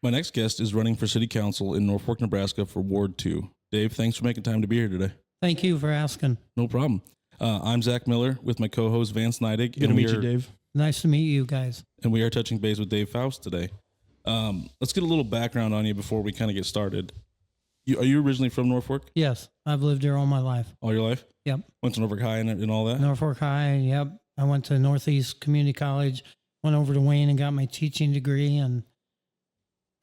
My next guest is running for city council in Norfolk, Nebraska for Ward 2. Dave, thanks for making time to be here today. Thank you for asking. No problem. I'm Zach Miller with my co-host Vance Neidig. Good to meet you, Dave. Nice to meet you guys. And we are touching base with Dave Fauss today. Let's get a little background on you before we kind of get started. Are you originally from Norfolk? Yes, I've lived here all my life. All your life? Yep. Went to Norfolk High and all that? Norfolk High, yep. I went to Northeast Community College, went over to Wayne and got my teaching degree, and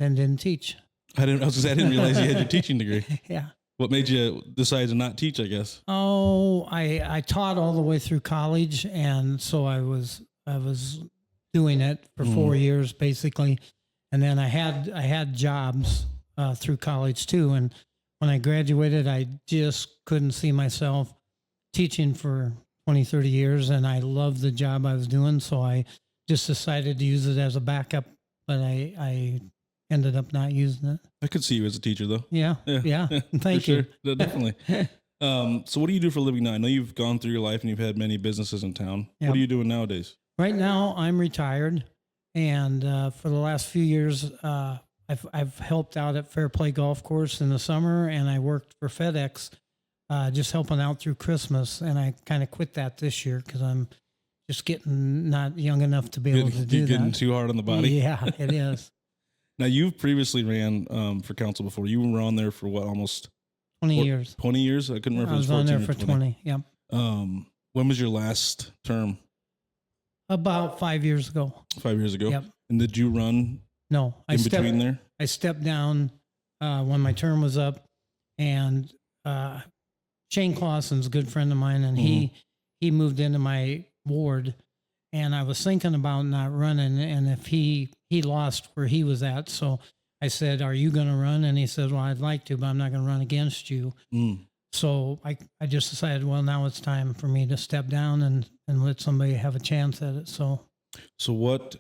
then didn't teach. I didn't realize you had your teaching degree. Yeah. What made you decide to not teach, I guess? Oh, I taught all the way through college, and so I was doing it for 4 years basically, and then I had jobs through college too. And when I graduated, I just couldn't see myself teaching for 20, 30 years, and I loved the job I was doing, so I just decided to use it as a backup. But I ended up not using it. I could see you as a teacher, though. Yeah. Thank you. Sure. Definitely. So what do you do for a living now? I know you've gone through your life and you've had many businesses in town. Yep. What are you doing nowadays? Right now, I'm retired, and for the last few years, I've helped out at Fair Play Golf Course in the summer, and I worked for FedEx, just helping out through Christmas. And I kind of quit that this year because I'm just getting not young enough to be able to do that. Getting too hard on the body. Yeah, it is. Now, you've previously ran for council before. You were on there for what, almost 20 years. 20 years? I couldn't remember if it was 14 on there or for 20. Yep. When was your last term? About 5 years ago. 5 years ago? Yep. And did you run No, between there? I stepped down when my term was up, and Shane Clausen's a good friend of mine, and he moved into my ward, and I was thinking about not running, and if he lost where he was at, so I said, "Are you going to run?" And he said, "Well, I'd like to, but I'm not going to run against you." So I just decided, well, now it's time for me to step down and let somebody have a chance at it. So what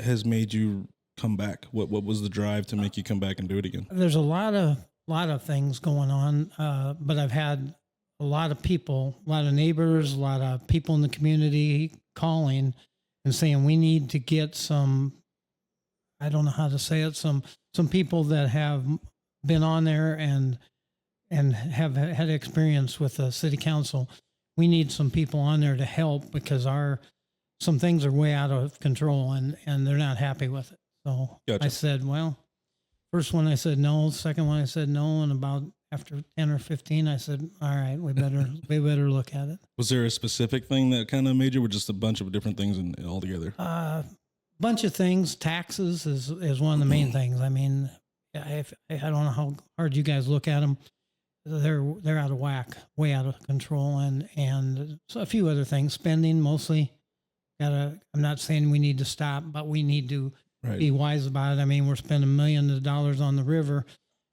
has made you come back? What was the drive to make you come back and do it again? There's a lot of things going on, but I've had a lot of people, a lot of neighbors, a lot of people in the community calling and saying we need to get some, I don't know how to say it, some people that have been on there and have had experience with the city council. We need some people on there to help because some things are way out of control and they're not happy with it. So gotcha. I said, well, first one I said no, second one I said no, and about after 10 or 15, I said, all right, we better look at it. Was there a specific thing that kind of made you, or just a bunch of different things all together? Bunch of things. Taxes is one of the main things. I mean, I don't know how hard you guys look at them. They're out of whack, way out of control, and so a few other things. Spending mostly. I'm not saying we need to stop, but we need to be wise about it. I mean, we're spending millions of dollars on the river,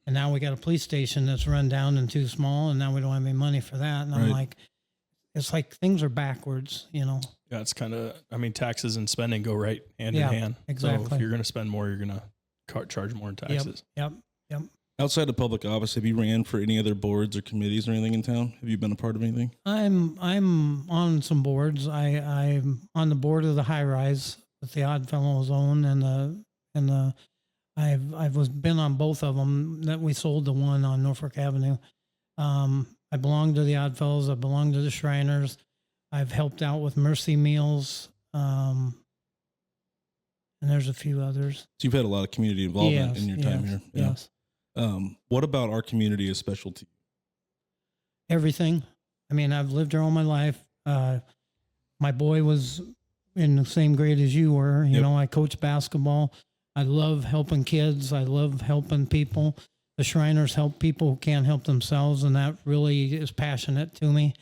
and now we got a police station that's run down and too small, and now we don't have any money for that. And I'm like, it's like things are backwards, you know. Yeah, it's kind of, I mean, taxes and spending go right hand in hand. Exactly. So if you're going to spend more, you're going to charge more in taxes. Yep. Outside of public office, have you ran for any other boards or committees or anything in town? Have you been a part of anything? I'm on some boards. I'm on the board of the High Rise that the Oddfellows own, and I've been on both of them. That we sold the one on Norfolk Avenue. I belong to the Oddfellows. I belong to the Shriners. I've helped out with Mercy Meals, and there's a few others. So you've had a lot of community involvement in your time here. Yeah. Yes. What about our community is special to you? Everything. I mean, I've lived here all my life. My boy was in the same grade as you were. You know, I coach basketball. I love helping kids. I love helping people. The Shriners help people who can't help themselves, and that really is passionate to me.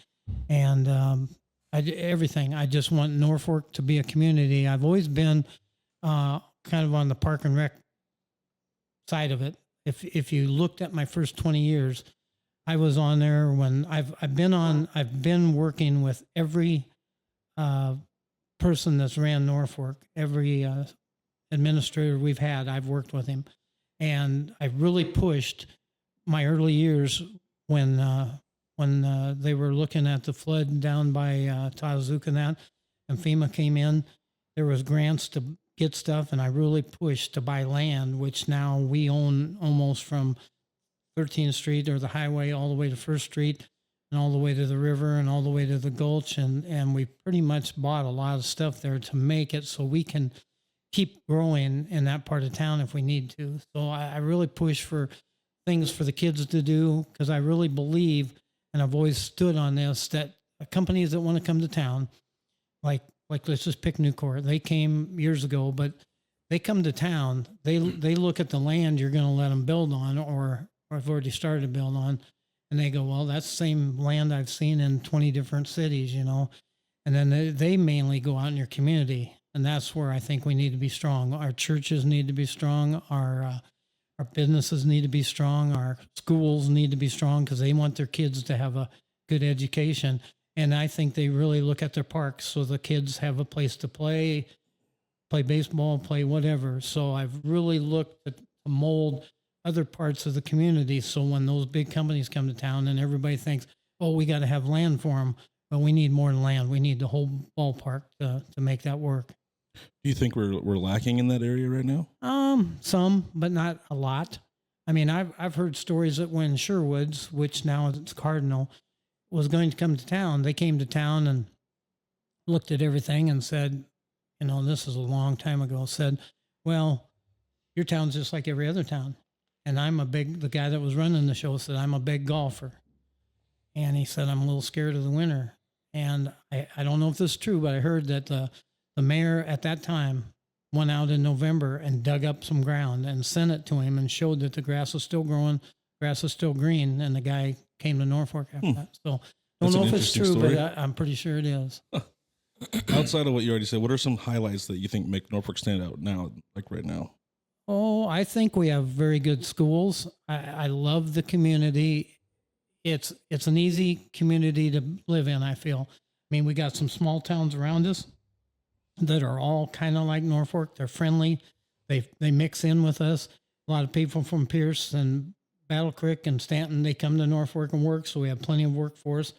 And everything. I just want Norfolk to be a community. I've always been kind of on the park and rec side of it. If you looked at my first 20 years, I was on there when I've been working with every person that's ran Norfolk, every administrator we've had, I've worked with him. And I really pushed my early years when they were looking at the flood down by Tazazuka and FEMA came in. There was grants get stuff, and I really pushed to buy land, which now we own almost from 13th Street or the highway all the way to First Street and all the way to the river and all the way to the Gulch. And we pretty much bought a lot of stuff there to make it so we can keep growing in that part of town if we need to. So I really push for things for the kids to do, because I really believe, and I've always stood on this, that companies that want to come to town, like let's just pick Newcourt. They came years ago, but they come to town. They look at the land you're going to let them build on, or have already started to build on, and they go, well, that's the same land I've seen in 20 different cities, you know. And then they mainly go out in your community, and that's where I think we need to be strong. Our churches need to be strong. Our businesses need to be strong. Our schools need to be strong, because they want their kids to have a good education. And I think they really look at their parks so the kids have a place to play baseball, play whatever. So I've really looked to mold other parts of the community, so when those big companies come to town and everybody thinks, oh, we got to have land for them, but we need more than land. We need the whole ballpark to make that work. Do you think we're lacking in that area right now? Some, but not a lot. I mean, I've heard stories that when Sherwood's, which now it's Cardinal, was going to come to town, they came to town and looked at everything and said, you know, this is a long time ago, said, well, your town's just like every other town. And the guy that was running the show said, I'm a big golfer. And he said, I'm a little scared of the winter. And I don't know if this is true, but I heard that the mayor at that time went out in November and dug up some ground and sent it to him and showed that the grass was still growing, grass was still green. And the guy came to Norfolk after that. So don't know if it's true, story. But I'm pretty sure it is. Outside of what you already said, what are some highlights that you think make Norfolk stand out now, like right now? Oh, I think we have very good schools. I love the community. It's an easy community to live in, I feel. I mean, we got some small towns around us that are all kind of like Norfolk. They're friendly. They mix in with us. A lot of people from Pierce and Battle Creek and Stanton, they come to Norfolk and work, so we have plenty of workforce.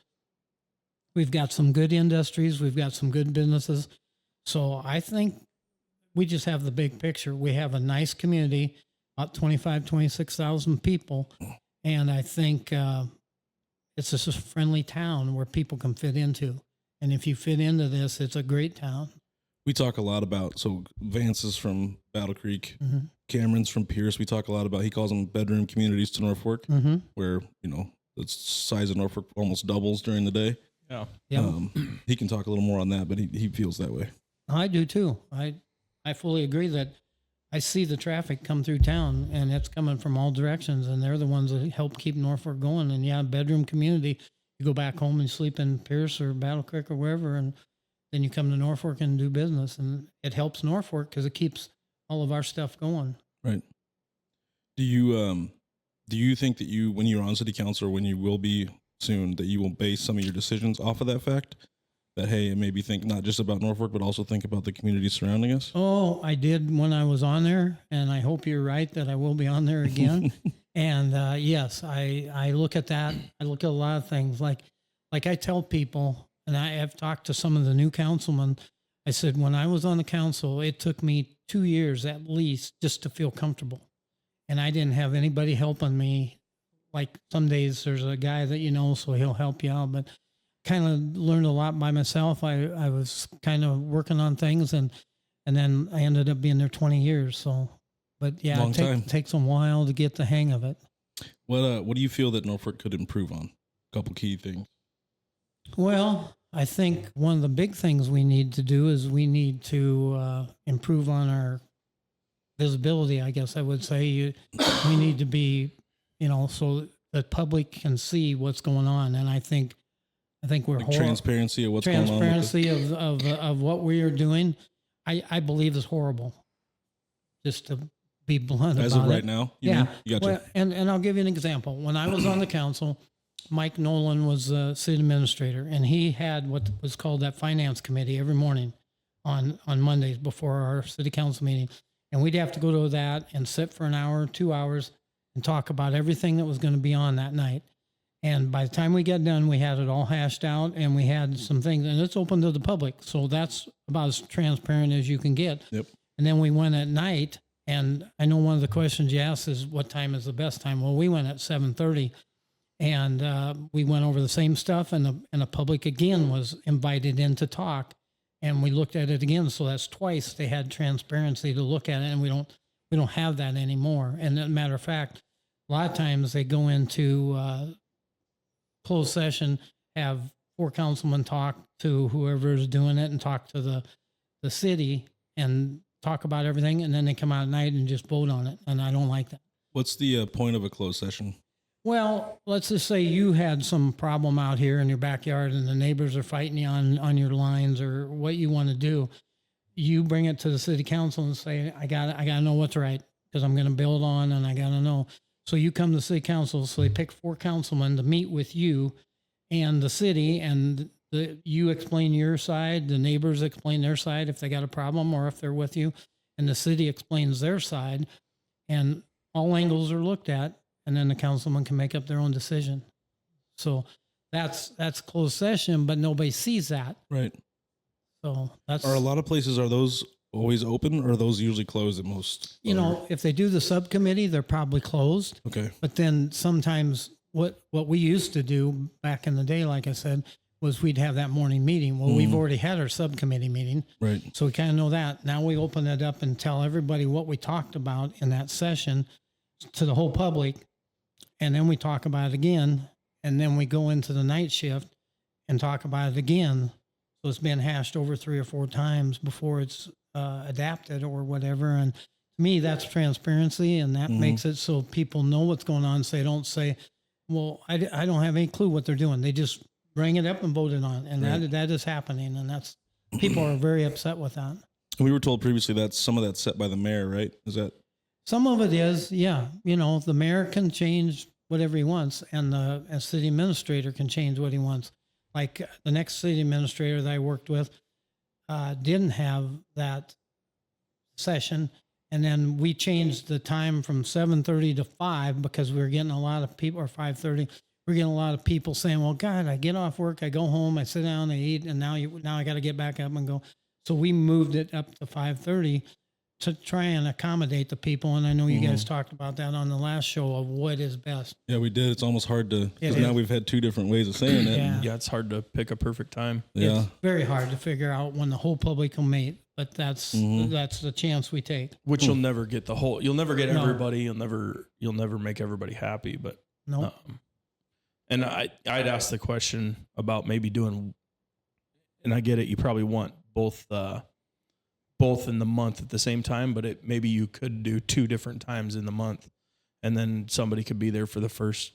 We've got some good industries. We've got some good businesses. So I think we just have the big picture. We have a nice community, about 26,000 people. And I think it's just a friendly town where people can fit into. And if you fit into this, it's a great town. We talk a lot about, so Vance is from Battle Creek, Mm-hmm. Cameron's from Pierce. We talk a lot about, he calls them bedroom communities to Norfolk, Mm-hmm. where, you know, the size of Norfolk almost doubles during the day. Yeah. Yeah. He can talk a little more on that, but he feels that way. I do too. I fully agree that I see the traffic come through town, and it's coming from all directions, and they're the ones that help keep Norfolk going. And yeah, bedroom community, you go back home and sleep in Pierce or Battle Creek or wherever, and then you come to Norfolk and do business, and it helps Norfolk because it keeps all of our stuff going. Right. Do you think that you, when you're on city council or when you will be soon, that you will base some of your decisions off of that fact? That, hey, maybe think not just about Norfolk, but also think about the community surrounding us? Oh, I did when I was on there, and I hope you're right that I will be on there again. And yes, I look at that. I look at a lot of things. Like I tell people, and I have talked to some of the new councilmen, I said, when I was on the council, it took me 2 years at least just to feel comfortable. And I didn't have anybody helping me. Like some days there's a guy that you know, so he'll help you out, but kind of learned a lot by myself. I was kind of working on things, and then I ended up being there 20 years. So, but yeah, it takes a while to get the hang of it. What do you feel that Norfolk could improve on? A couple key things. Well, I think one of the big things we need to do is we need to improve on our visibility, I guess I would say. We need to be, so the public can see what's going on. And I think we're like transparency of what's going on. Transparency of what we are doing, I believe is horrible. Just to be blunt about it. As of right now? Yeah. You gotcha. Well, and I'll give you an example. When I was on the council, Mike Nolan was the city administrator, and he had what was called that finance committee every morning on Mondays before our city council meeting. And we'd have to go to that and sit for an hour, 2 hours, and talk about everything that was going to be on that night. And by the time we get done, we had it all hashed out, and we had some things, and it's open to the public. So that's about as transparent as you can get. Yep. And then we went at night. And I know one of the questions you asked is what time is the best time? Well, we went at 7:30, and we went over the same stuff, and the public again was invited in to talk, and we looked at it again. So that's twice they had transparency to look at it, and we don't have that anymore. And as a matter of fact, a lot of times they go into closed session, have 4 councilmen talk to whoever is doing it, and talk to the city and talk about everything, and then they come out at night and just vote on it. And I don't like that. What's the point of a closed session? Well, let's just say you had some problem out here in your backyard and the neighbors are fighting you on your lines or what you want to do. You bring it to the city council and say, I gotta know what's right because I'm going to build on and I got to know. So you come to the city council. So they pick 4 councilmen to meet with you and the city, and you explain your side, the neighbors explain their side if they got a problem or if they're with you, and the city explains their side, and all angles are looked at, and then the councilman can make up their own decision. So that's closed session, but nobody sees that. Right. So that's... Are a lot of places, are those always open or are those usually closed at most? You know, if they do the subcommittee, they're probably closed. Okay. But then sometimes what we used to do back in the day, like I said, was we'd have that morning meeting. Well, we've already had our subcommittee meeting. Right. So we kind of know that. Now we open it up and tell everybody what we talked about in that session to the whole public. And then we talk about it again. And then we go into the night shift and talk about it again. So it's been hashed over 3 or 4 times before it's adapted or whatever. And to me, that's transparency, and that makes it so people know what's going on. So they don't say, well, I don't have any clue what they're doing. They just bring it up and vote it on. And that is happening. And that's, people are very upset with that. And we were told previously that some of that's set by the mayor, right? Is that? Some of it is, yeah. You know, the mayor can change whatever he wants, and the city administrator can change what he wants. Like the next city administrator that I worked with didn't have that session. And then we changed the time from 7:30 to 5 because we were getting a lot of people, or 5:30. We're getting a lot of people saying, well, God, I get off work, I go home, I sit down, I eat, and now I got to get back up and go. So we moved it up to 5:30 to try and accommodate the people. And I know you guys talked about that on the last show of what is best. Yeah, we did. It's almost hard to, because now we've had 2 different ways of saying it. Yeah. It's hard to pick a perfect time. Yeah. It's very hard to figure out when the whole public will meet, but that's the chance we take. Which you'll never get you'll never get No. everybody. You'll never make everybody happy, but No. and I'd ask the question about maybe doing, and I get it. You probably want both in the month at the same time, but maybe you could do 2 different times in the month, and then somebody could be there for the first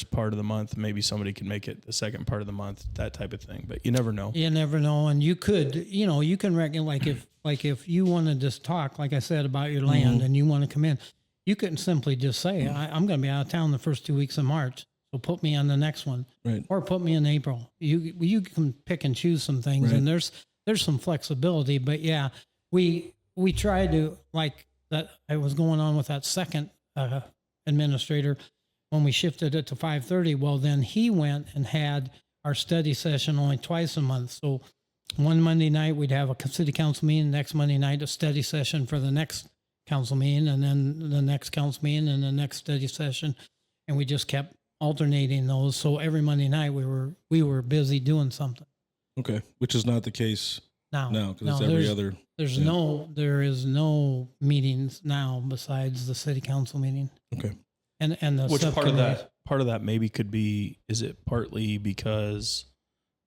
part of the month. Maybe somebody can make it the second part of the month, that type of thing. But you never know. You never know. And you could, you can reckon like if you want to just talk, like I said, about your land and you want to come in, you couldn't simply just say, I'm going to be out of town the first 2 weeks of March. So put me on the next one, Right. or put me in April. You can pick and choose some things, Right. and there's some flexibility. But yeah, we tried to, like that. I was going on with that second administrator when we shifted it to 5:30. Well, then he went and had our study session only twice a month. So one Monday night we'd have a city council meeting. Next Monday night a study session for the next council meeting, and then the next council meeting, and the next study session, and we just kept alternating those. So every Monday night we were busy doing something. Okay. Which is not the case Now, now, because it's every other. there is no meetings now besides the city council meeting. Okay. And the Which subcommittees. part of that maybe could be, is it partly because,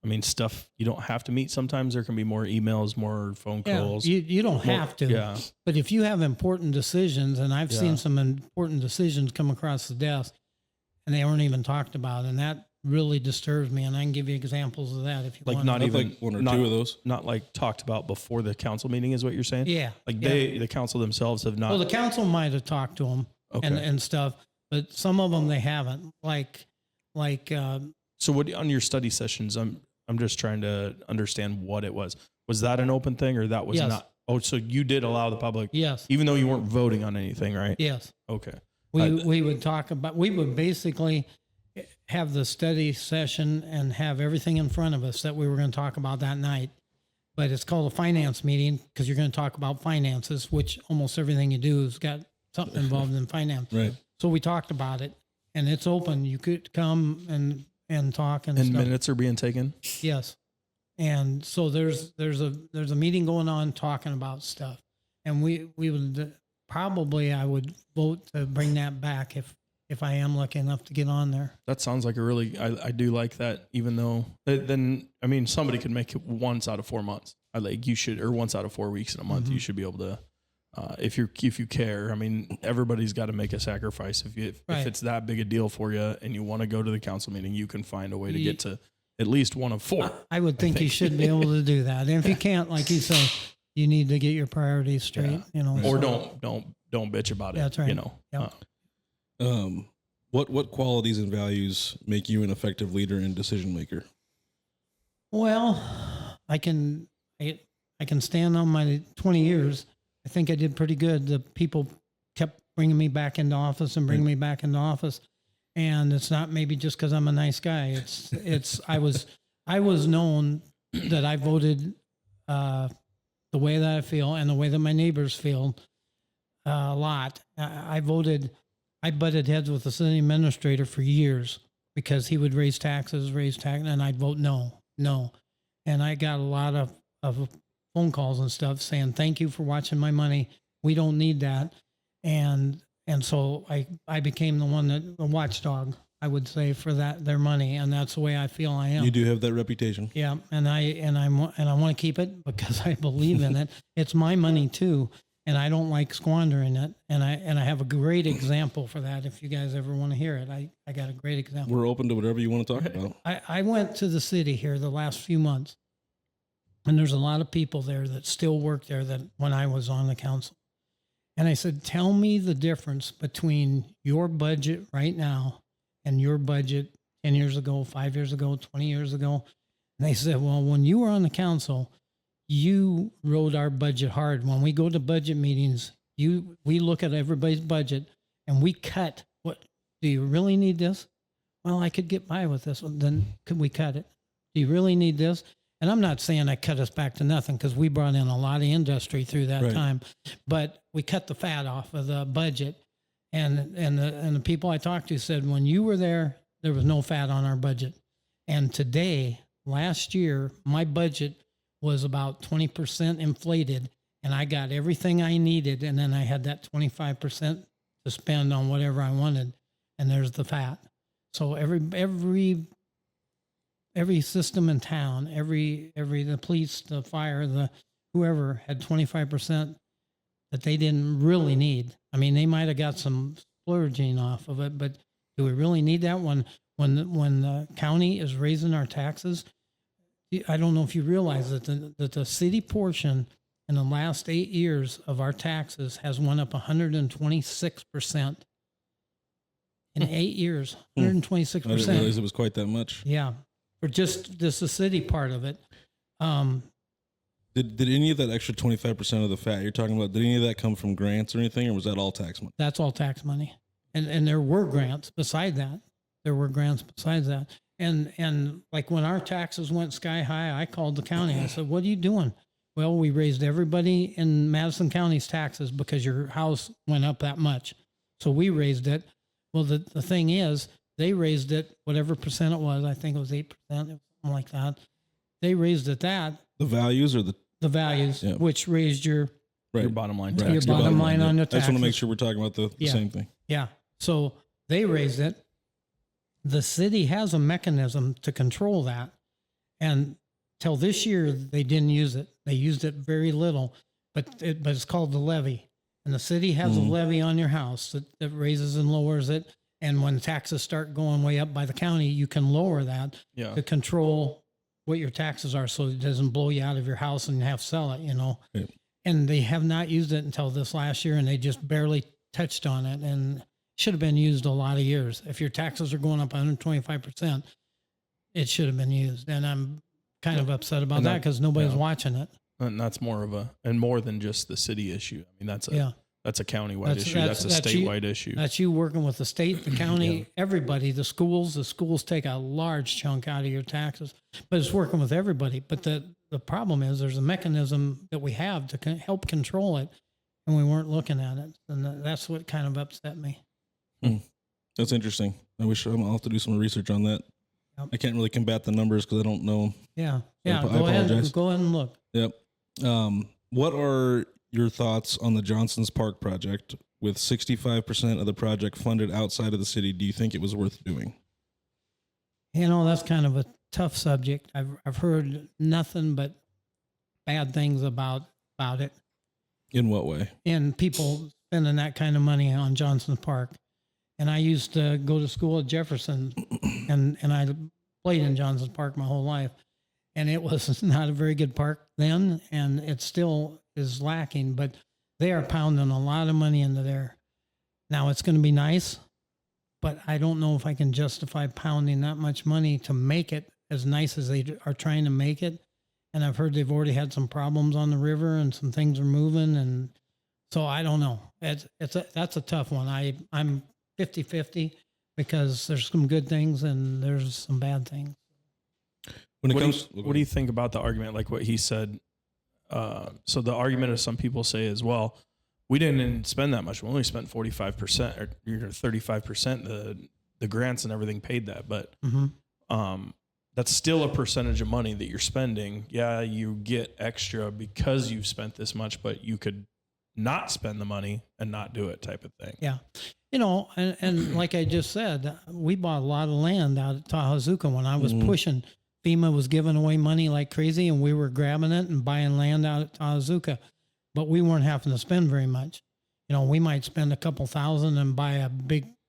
I mean, stuff you don't have to meet. Sometimes there can be more emails, more phone calls. You don't have to. Yeah. But if you have important decisions, and I've seen some important decisions come across the desk and they weren't even talked about, and that really disturbs me. And I can give you examples of that if you Like want. not I'd even like 1 or not, 2 of those. Not like talked about before the council meeting is what you're saying? Yeah. Like yeah. the council themselves have not. Well, the council might have talked to them and stuff, but some of them they haven't. So what on your study sessions? I'm just trying to understand what it was. Was that an open thing, or that was Yes. not? Oh, so you did allow the public, Yes. even though you weren't voting on anything, right? Yes. Okay. We would basically have the study session and have everything in front of us that we were going to talk about that night. but it's called a finance meeting because you're going to talk about finances, which almost everything you do has got something involved in finance. Right. So we talked about it, and it's open. You could come and talk and And stuff. minutes are being taken. Yes. And so there's a meeting going on talking about stuff. And we would probably, I would vote to bring that back if I am lucky enough to get on there. That sounds like a really, I do like that, even though then, I mean, somebody could make it once out of 4 months. I like you should, or once out of 4 weeks in a month, you should be able to, if you care. I mean, everybody's got to make a sacrifice. If it's that big a deal for you and you want to go to the council meeting, you can find a way to get to at least one of 4. I would think you should be able to do that. And if you can't, like you say, you need to get your priorities straight, you know. Or so. don't bitch about it. That's right. You know. Yep. What qualities and values make you an effective leader and decision maker? Well, I can stand on my 20 years. I think I did pretty good. The people kept bringing me back into office and bringing me back into office. And it's not maybe just because I'm a nice guy. I was known that I voted the way that I feel and the way that my neighbors feel a lot. I butted heads with the city administrator for years because he would raise taxes, and I'd vote no. And I got a lot of phone calls and stuff saying, thank you for watching my money. We don't need that. And so I became the watchdog, I would say, for their money. And that's the way I feel I am. You do have that reputation. Yeah. And I want to keep it because I believe in it. It's my money too. And I don't like squandering it. And I have a great example for that. If you guys ever want to hear it, I got a great example. We're open to whatever you want to talk about. I went to the city here the last few months, and there's a lot of people there that still work there that when I was on the council. And I said, tell me the difference between your budget right now and your budget 10 years ago, 5 years ago, 20 years ago. And they said, well, when you were on the council, you rode our budget hard. When we go to budget meetings, we look at everybody's budget and we cut. What do you really need this? Well, I could get by with this one. Then could we cut it? Do you really need this? And I'm not saying I cut us back to nothing because we brought in a lot of industry through that time, but we cut the fat off of the budget. And the people I talked to said, when you were there was no fat on our budget. And today, last year, my budget was about 20% inflated, and I got everything I needed. And then I had that 25% to spend on whatever I wanted. And there's the fat. So every system in town, the police, the fire, the whoever had 25% that they didn't really need. I mean, they might have got some splurging off of it, but do we really need that when the county is raising our taxes? I don't know if you realize that the city portion in the last 8 years of our taxes has went up 126%. In 8 years, 126%. I didn't realize it was quite that much. Yeah. For just the city part of it. Did any of that extra 25% of the fat you're talking about, did any of that come from grants or anything, or was that all tax money? That's all tax money. And there were grants beside that. And like when our taxes went sky high, I called the county. I said, what are you doing? Well, we raised everybody in Madison County's taxes because your house went up that much. So we raised it. Well, the thing is, they raised it, whatever percent it was. I think it was 8%, something like that. They raised it that. The values or the values, yeah. which raised your bottom line. Your bottom line on your I just want taxes. to make sure we're talking about the same thing. Yeah. So they raised it. The city has a mechanism to control that. And till this year, they didn't use it. They used it very little, but it's called the levy. And the city has a levy on your house that raises and lowers it. And when taxes start going way up by the county, you can lower that to control what your taxes are so it doesn't blow you out of your house and you have to sell it, you know. Yeah. And they have not used it until this last year, and they just barely touched on it, and should have been used a lot of years. If your taxes are going up 125%, it should have been used. And I'm kind of upset about that because nobody's watching it. And that's more than just the city issue. I mean, that's a countywide issue. That's a statewide issue. That's you working with the state, the county, everybody, the schools. The schools take a large chunk out of your taxes, but it's working with everybody. But the problem is there's a mechanism that we have to help control it, and we weren't looking at it. And that's what kind of upset me. That's interesting. I'll have to do some research on that. Yep. I can't really combat the numbers because I don't know. Yeah. So Yeah. I Go ahead and look. Yep. What are your thoughts on the Johnson's Park project? With 65% of the project funded outside of the city, do you think it was worth doing? That's kind of a tough subject. I've heard nothing but bad things about it. In what way? And people spending that kind of money on Johnson Park. And I used to go to school at Jefferson, and I played in Johnson Park my whole life. And it was not a very good park then, and it still is lacking, but they are pounding a lot of money into there. Now, it's going to be nice, but I don't know if I can justify pounding that much money to make it as nice as they are trying to make it. And I've heard they've already had some problems on the river and some things are moving. And so I don't know. That's a tough one. I'm 50-50 because there's some good things and there's some bad things. When it what comes, what do you think about the argument, like what he said? So the argument of some people say as well, we didn't spend that much. We only spent 45% or 35%. The grants and everything paid that, but that's still a percentage of money that you're spending. Yeah, you get extra because you've spent this much, but you could not spend the money and not do it, type of thing. Yeah. And like I just said, we bought a lot of land out at Tahazuka when I was pushing. FEMA was giving away money like crazy, and we were grabbing it and buying land out at Tahazuka, but we weren't having to spend very much. We might spend a couple thousand and buy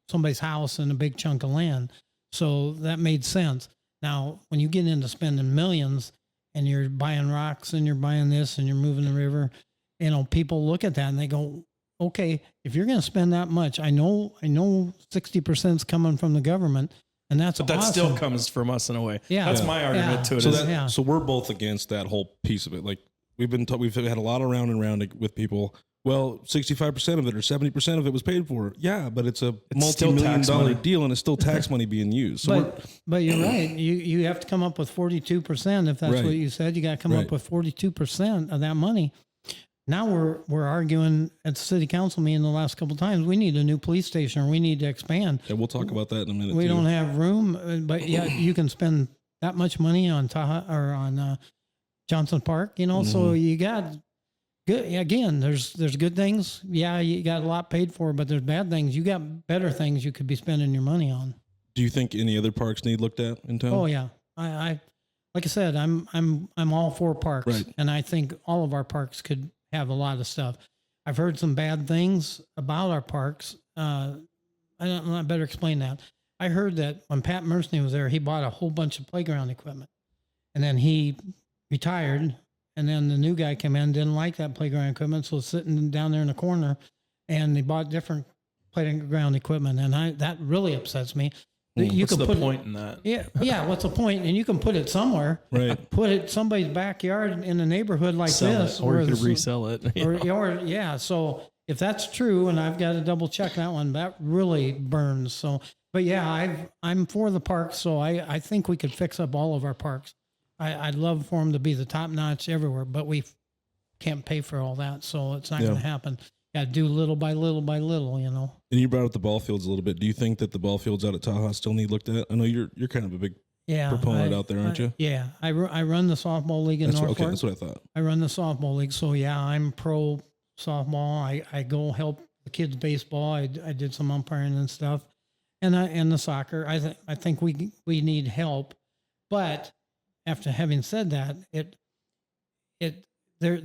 somebody's house and a big chunk of land. So that made sense. Now, when you get into spending millions and you're buying rocks and you're buying this and you're moving the river, people look at that and they go, okay, if you're going to spend that much, I know 60% is coming from the government. And but that awesome. Still comes from us in a way. Yeah. That's my argument to it. So we're both against that whole piece of it. Like we've had a lot of round and round with people. Well, 65% of it or 70% of it was paid for. Yeah, but it's multi-million-dollar deal, and it's still tax money being used. So but you're right. You have to come up with 42%. If that's what you said, you got to come up with 42% of that money. Now we're arguing at the city council meeting the last couple of times. We need a new police station, or we need to expand. Yeah, we'll talk about that in a minute. We don't have room, but yeah, you can spend that much money on Johnson Park. So you got good. Again, there's good things. Yeah, you got a lot paid for, but there's bad things. You got better things you could be spending your money on. Do you think any other parks need looked at in town? Oh yeah, I like I said, I'm all for parks, and I think all of our parks could have a lot of stuff. I've heard some bad things about our parks. I better explain that. I heard that when Pat Mersney was there, he bought a whole bunch of playground equipment, and then he retired. And then the new guy came in, didn't like that playground equipment, so sitting down there in the corner, and they bought different playground equipment, and that really upsets me. What's the point in that? Yeah. What's the point? And you can put it somewhere. Right. Put it somebody's backyard in a neighborhood like this, or you could resell it. So if that's true, and I've got to double check that one, that really burns. So, but yeah, I'm for the parks, so I think we could fix up all of our parks. I'd love for them to be the top notch everywhere, but we can't pay for all that, so it's not going to happen. Got to do little by little by little, And you brought up the ball fields a little bit. Do you think that the ball fields out at Tahoe still need looked at? I know you're kind of a big proponent out there, aren't you? Yeah, I run the softball league in Norfolk. Okay, that's what I thought. I run the softball league, so yeah, I'm pro softball. I go help the kids baseball. I did some umpiring and stuff, and the soccer. I think we need help, but after having said that, they're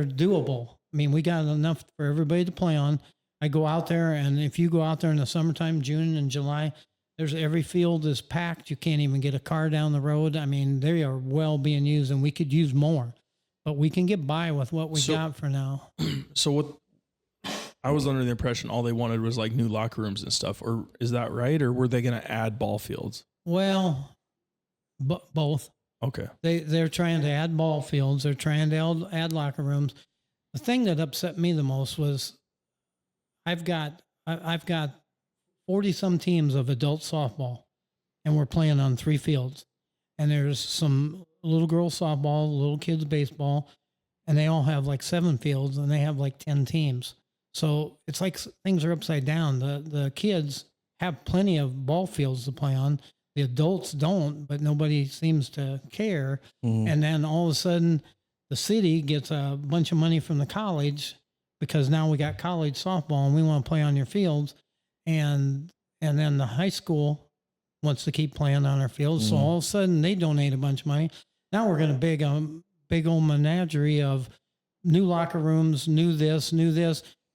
doable. I mean, we got enough for everybody to play on. I go out there, and if you go out there in the summertime, June and July, every field is packed. You can't even get a car down the road. I mean, they are well being used, and we could use more, but we can get by with what we got for now. So what? I was under the impression all they wanted was like new locker rooms and stuff, or is that right? Or were they going to add ball fields? Well, both. Okay. They're trying to add ball fields. They're trying to add locker rooms. The thing that upset me the most was I've got 40 some teams of adult softball, and we're playing on 3 fields. and there's some little girls softball, little kids baseball, and they all have like 7 fields, and they have like 10 teams. So it's like things are upside down. The kids have plenty of ball fields to play on. The adults don't, but nobody seems to care. And then all of a sudden, the city gets a bunch of money from the college because now we got college softball and we want to play on your fields. And then the high school wants to keep playing on our fields. So all of a sudden they donate a bunch of money. Now we're going to big old menagerie of new locker rooms, new this,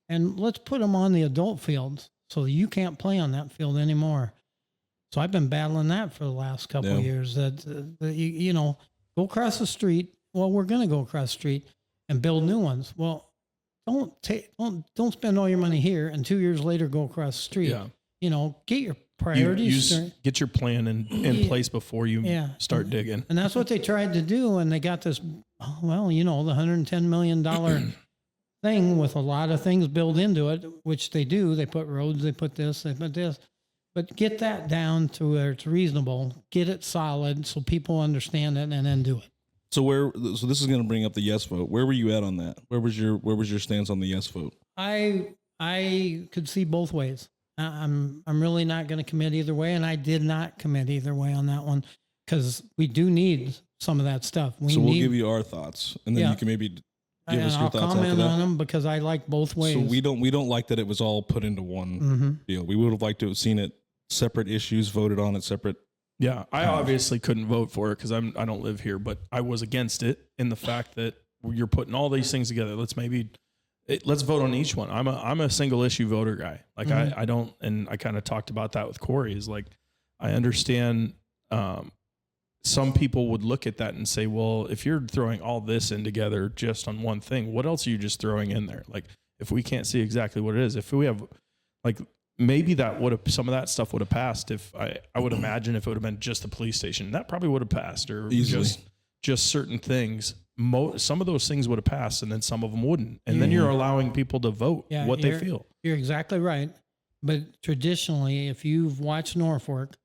and let's put them on the adult fields so you can't play on that field anymore. So I've been battling that for the last couple of years. That you know, go across the street. Well, we're going to go across the street and build new ones. Well, don't spend all your money here and 2 years later go across the street. Yeah. You know, get your priorities. Get your plan in place before you start digging. And that's what they tried to do, and they got this. Well, you know, the $110 million thing with a lot of things built into it, which they do. They put roads, they put this, but get that down to where it's reasonable. Get it solid so people understand it, and then do it. So this is going to bring up the yes vote. Where were you at on that? Where was your stance on the yes vote? I could see both ways. I'm really not going to commit either way, and I did not commit either way on that one because we do need some of that stuff. We'll give you our thoughts, and then you can maybe give us your I'll thoughts after comment that. on them because I like both ways. So we don't like that it was all put into one deal. We would have liked to have seen it separate issues, voted on it separate. Yeah, I obviously couldn't vote for it because I don't live here, but I was against it in the fact that you're putting all these things together. Let's vote on each one. I'm a single issue voter guy. Like I don't, and I kind of talked about that with Corey. Is like I understand. Some people would look at that and say, well, if you're throwing all this in together just on one thing, what else are you just throwing in there? Like if we can't see exactly what it is, if we have like. Maybe some of that stuff would have passed if I would imagine if it would have been just the police station, that probably would have passed, or easily just certain things. Some of those things would have passed, and then some of them wouldn't. And then you're allowing people to vote what they feel. You're exactly right. But traditionally, if you've watched Norfolk,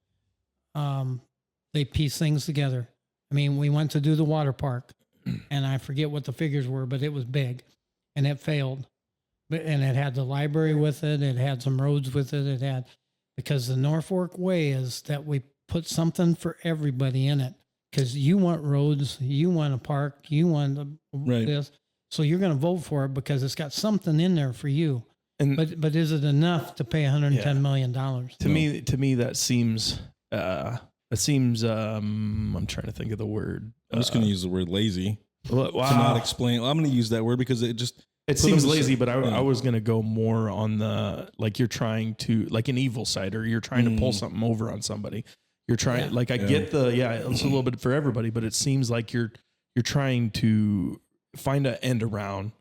they piece things together. I mean, we went to do the water park, and I forget what the figures were, but it was big, and it failed. And it had the library with it. It had some roads with it. Because the Norfolk way is that we put something for everybody in it. Because you want roads, you want a park, you want this. So you're going to vote for it because it's got something in there for you. But is it enough to pay $110 million? To me, that seems, I'm trying to think of the word. I'm just going to use the word lazy to Wow. not explain. I'm going to use that word because it seems lazy, but I was going to go more on the, like you're trying to, like an evil side, or you're trying to pull something over on somebody. You're trying, get it's a little bit for everybody, but it seems like you're trying to find an end around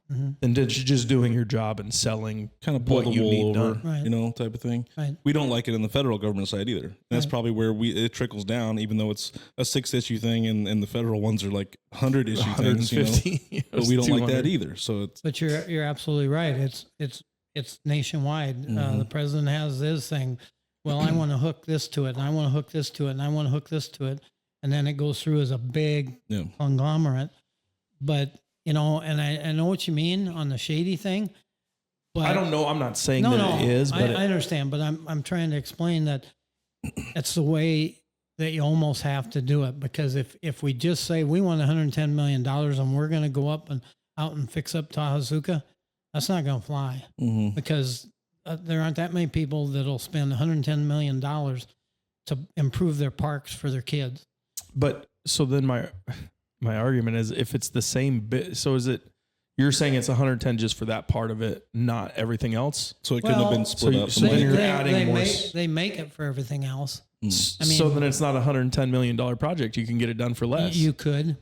and just doing your job and selling kind of pull the wool over, done. type of thing. Right. We don't like it in the federal government side either. And that's probably where it trickles down, even though it's a 6-issue thing and the federal ones are like 100 issue things, but we don't like that either. So but you're absolutely right. It's nationwide. The president has this thing. Well, I want to hook this to it, and I want to hook this to it, and I want to hook this to it, and then it goes through as a big conglomerate. But and I know what you mean on the shady thing. But I don't know. I'm not saying it is, but I understand. But I'm trying to explain that it's the way that you almost have to do it. Because if we just say we want $110 million and we're going to go up and out and fix up Tahazuka, that's not going to fly. Because there aren't that many people that'll spend $110 million to improve their parks for their kids. But so then my argument is, if it's the same bit, so is it, you're saying it's 110 just for that part of it, not everything else? So it couldn't have been split up. So then you're adding more. They make it for everything else. I mean, so then it's not a $110 million project. You can get it done for less. You could.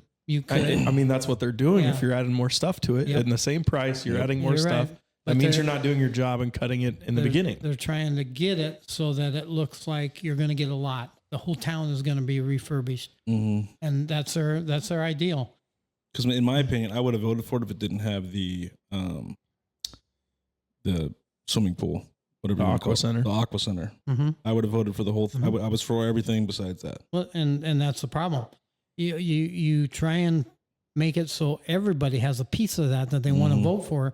I mean, that's what they're doing. If you're adding more stuff to it in the same price, you're adding more stuff. Right. That means you're not doing your job and cutting it in the beginning. They're trying to get it so that it looks like you're going to get a lot. The whole town is going to be refurbished, and that's their ideal. Because in my opinion, I would have voted for it if it didn't have the swimming pool whatever The you wanna Aqua call it. Center. The Aqua Center. Mm-hmm. I would have voted for the whole. I was for everything besides that. Well, and that's the problem. You try and make it so everybody has a piece of that they want to vote for,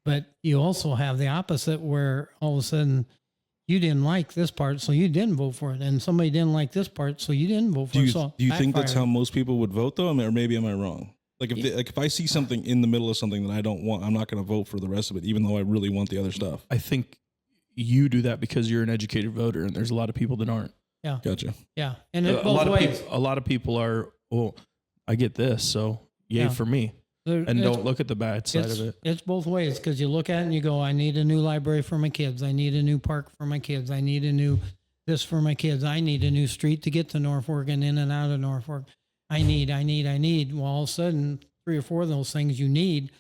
but you also have the opposite where all of a sudden you didn't like this part, so you didn't vote for it, and somebody didn't like this part, so you didn't vote for it. So Do you think that's how backfired. most people would vote though? I mean, or maybe am I wrong? Like if I see something in the middle of something that I don't want, I'm not going to vote for the rest of it, even though I really want the other stuff. I think you do that because you're an educated voter, and there's a lot of people that aren't. Yeah, Gotcha. yeah, and it's both ways. A lot of people are. Oh, I get this, so yay Yeah. for me, and don't look at the bad side of it. It's both ways because you look at it and you go, I need a new library for my kids. I need a new park for my kids. I need a new this for my kids. I need a new street to get to Norfolk and in and out of Norfolk. I need. Well, all of a sudden, 3 or 4 of those things you need.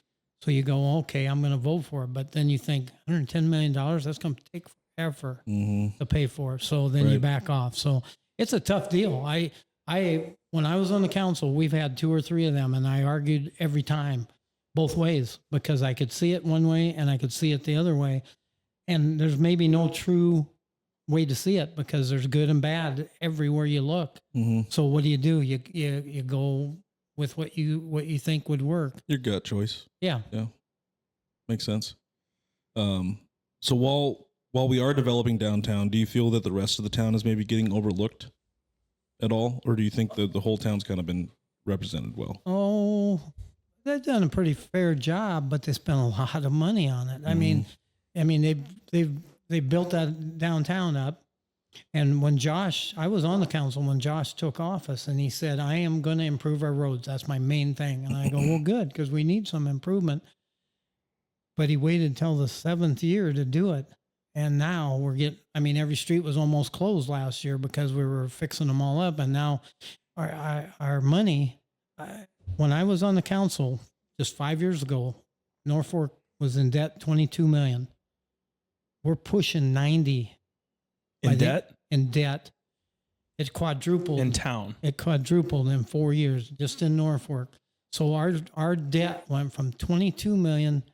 So you go, okay, I'm going to vote for it. But then you think $110 million, that's going to take forever to pay for. So then you Right. back off. So it's a tough deal. When I was on the council, we've had 2 or 3 of them, and I argued every time, both ways, because I could see it one way and I could see it the other way. And there's maybe no true way to see it because there's good and bad everywhere you look. So what do? You go with what you think would work. Your gut choice. Yeah. Makes sense. So while we are developing downtown, do you feel that the rest of the town is maybe getting overlooked at all, or do you think that the whole town's kind of been represented well? Oh, they've done a pretty fair job, but they spent a lot of money on it. I mean, they built that downtown up. And when I was on the council when Josh took office, and he said, I am going to improve our roads. That's my main thing. And I go, well, good, because we need some improvement. But he waited till the 7th year to do it. And now every street was almost closed last year because we were fixing them all up. And now our money, when I was on the council just 5 years ago, Norfolk was in debt $22 million. We're pushing 90 In debt? In debt. It quadrupled. In town. It quadrupled in 4 years just in Norfolk. So our debt went from 22 million.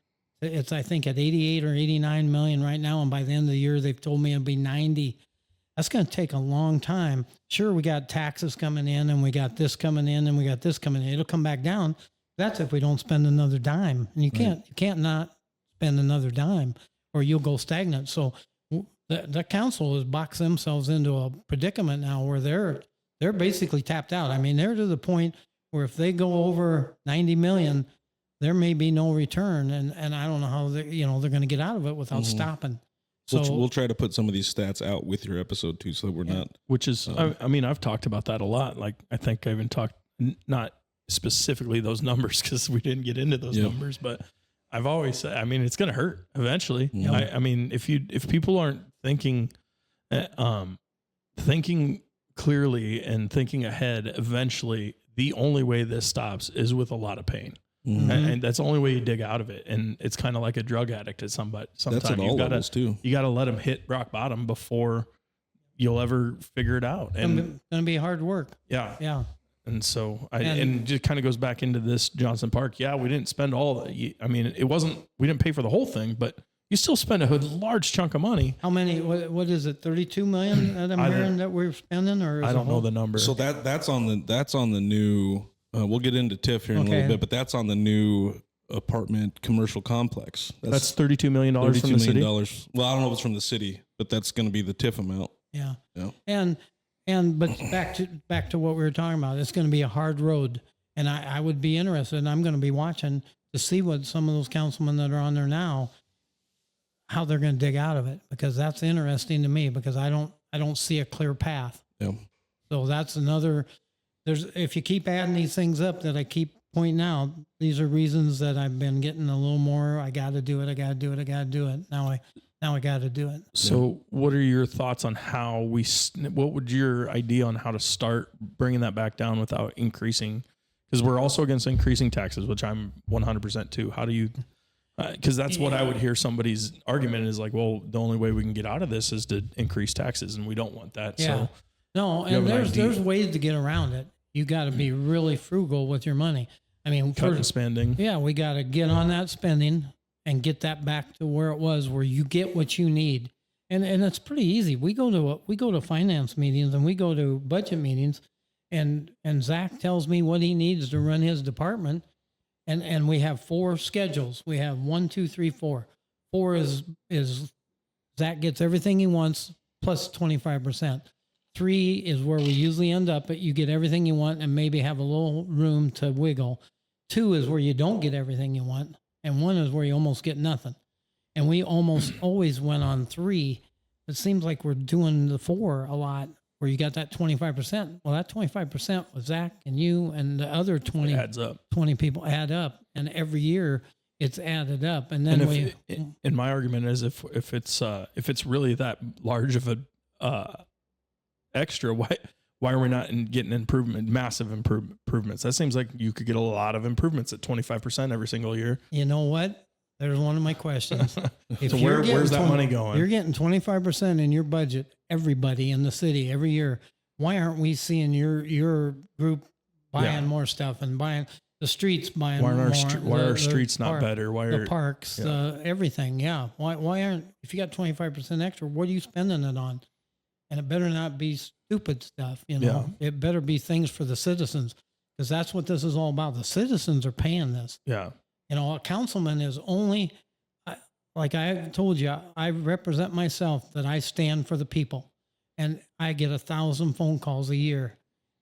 It's, I think, at 88 or 89 million right now. And by the end of the year, they've told me it'll be 90. That's going to take a long time. Sure, we got taxes coming in, and we got this coming in, and we got this coming in. It'll come back down. That's if we don't spend another dime. And you can't not spend another dime, or you'll go stagnant. So the council has boxed themselves into a predicament now where they're basically tapped out. I mean, they're to the point where if they go over 90 million, there may be no return, and I don't know how they're going to get out of it without stopping. So We'll try to put some of these stats out with your episode too, so that we're not. Which is, I've talked about that a lot. Like, I think I even talked, not specifically those numbers because we didn't get into those numbers, but I've always said, it's going to hurt eventually. If people aren't thinking clearly and thinking ahead, eventually the only way this stops is with a lot of pain. And that's the only way you dig out of it. And it's kind of like a drug addict at sometimes. That's at all levels too. You got to let them hit rock bottom before you'll ever figure it out. And it's going to be hard work. Yeah. Yeah. And so and it just kind of goes back into this Johnson Park. Yeah, we didn't spend all that. We didn't pay for the whole thing, but you still spend a large chunk of money. How many, what is it? 32 million that I'm hearing that we're spending, or is I don't know the number. So that's on the new, we'll get into TIF here in a little bit, but that's on the new apartment commercial complex. That's $32 million from the city. Well, I don't know if it's from the city, but that's going to be the TIF amount. Yeah. Yeah. But back to what we were talking about, it's going to be a hard road, and I would be interested, and I'm going to be watching to see what some of those councilmen that are on there now, how they're going to dig out of it, because that's interesting to me, because I don't see a clear path. Yeah. So that's another. If you keep adding these things up that I keep pointing out, these are reasons that I've been getting a little more. I got to do it. I got to do it. I got to do it. Now I got to do it. So what are your thoughts on what would your idea on how to start bringing that back down without increasing? Because we're also against increasing taxes, which I'm 100% too. How do you, because that's what I would hear somebody's argument is like, well, the only way we can get out of this is to increase taxes, and we don't want that. Yeah. So no, and there's ways to get around it. You got to be really frugal with your money. I mean, cutting spending. Yeah, we got to get on that spending and get that back to where it was, where you get what you need. And it's pretty easy. We go to finance meetings and we go to budget meetings, and Zach tells me what he needs to run his department, and we have 4 schedules. We have 1, 2, 3, 4. 4 is Zach gets everything he wants plus 25%. 3 is where we usually end up, but you get everything you want and maybe have a little room to wiggle. 2 is where you don't get everything you want, and 1 is where you almost get nothing. And we almost always went on 3. It seems like we're doing the 4 a lot, where you got that 25%. Well, that 25% was Zach and you and the other 20, It adds up. 20 people add up. And every year it's added up. And then And my argument is if it's really that large of a extra, why are we not getting massive improvements? That seems like you could get a lot of improvements at 25% every single year. you know what? There's one of my questions. If So you're getting where's that money going? You're getting 25% in your budget, everybody in the city every year. Why aren't we seeing your group buying more stuff and buying the streets, buying Why more? Are our streets not better? Why are the parks, everything? Yeah. Why aren't, if you got 25% extra, what are you spending it on? And it better not be stupid stuff. You know, it better be things for the citizens, because that's what this is all about. The citizens are paying this. Yeah. You know, a councilman is only, like I told you, I represent myself, that I stand for the people, and I get 1,000 phone calls a year,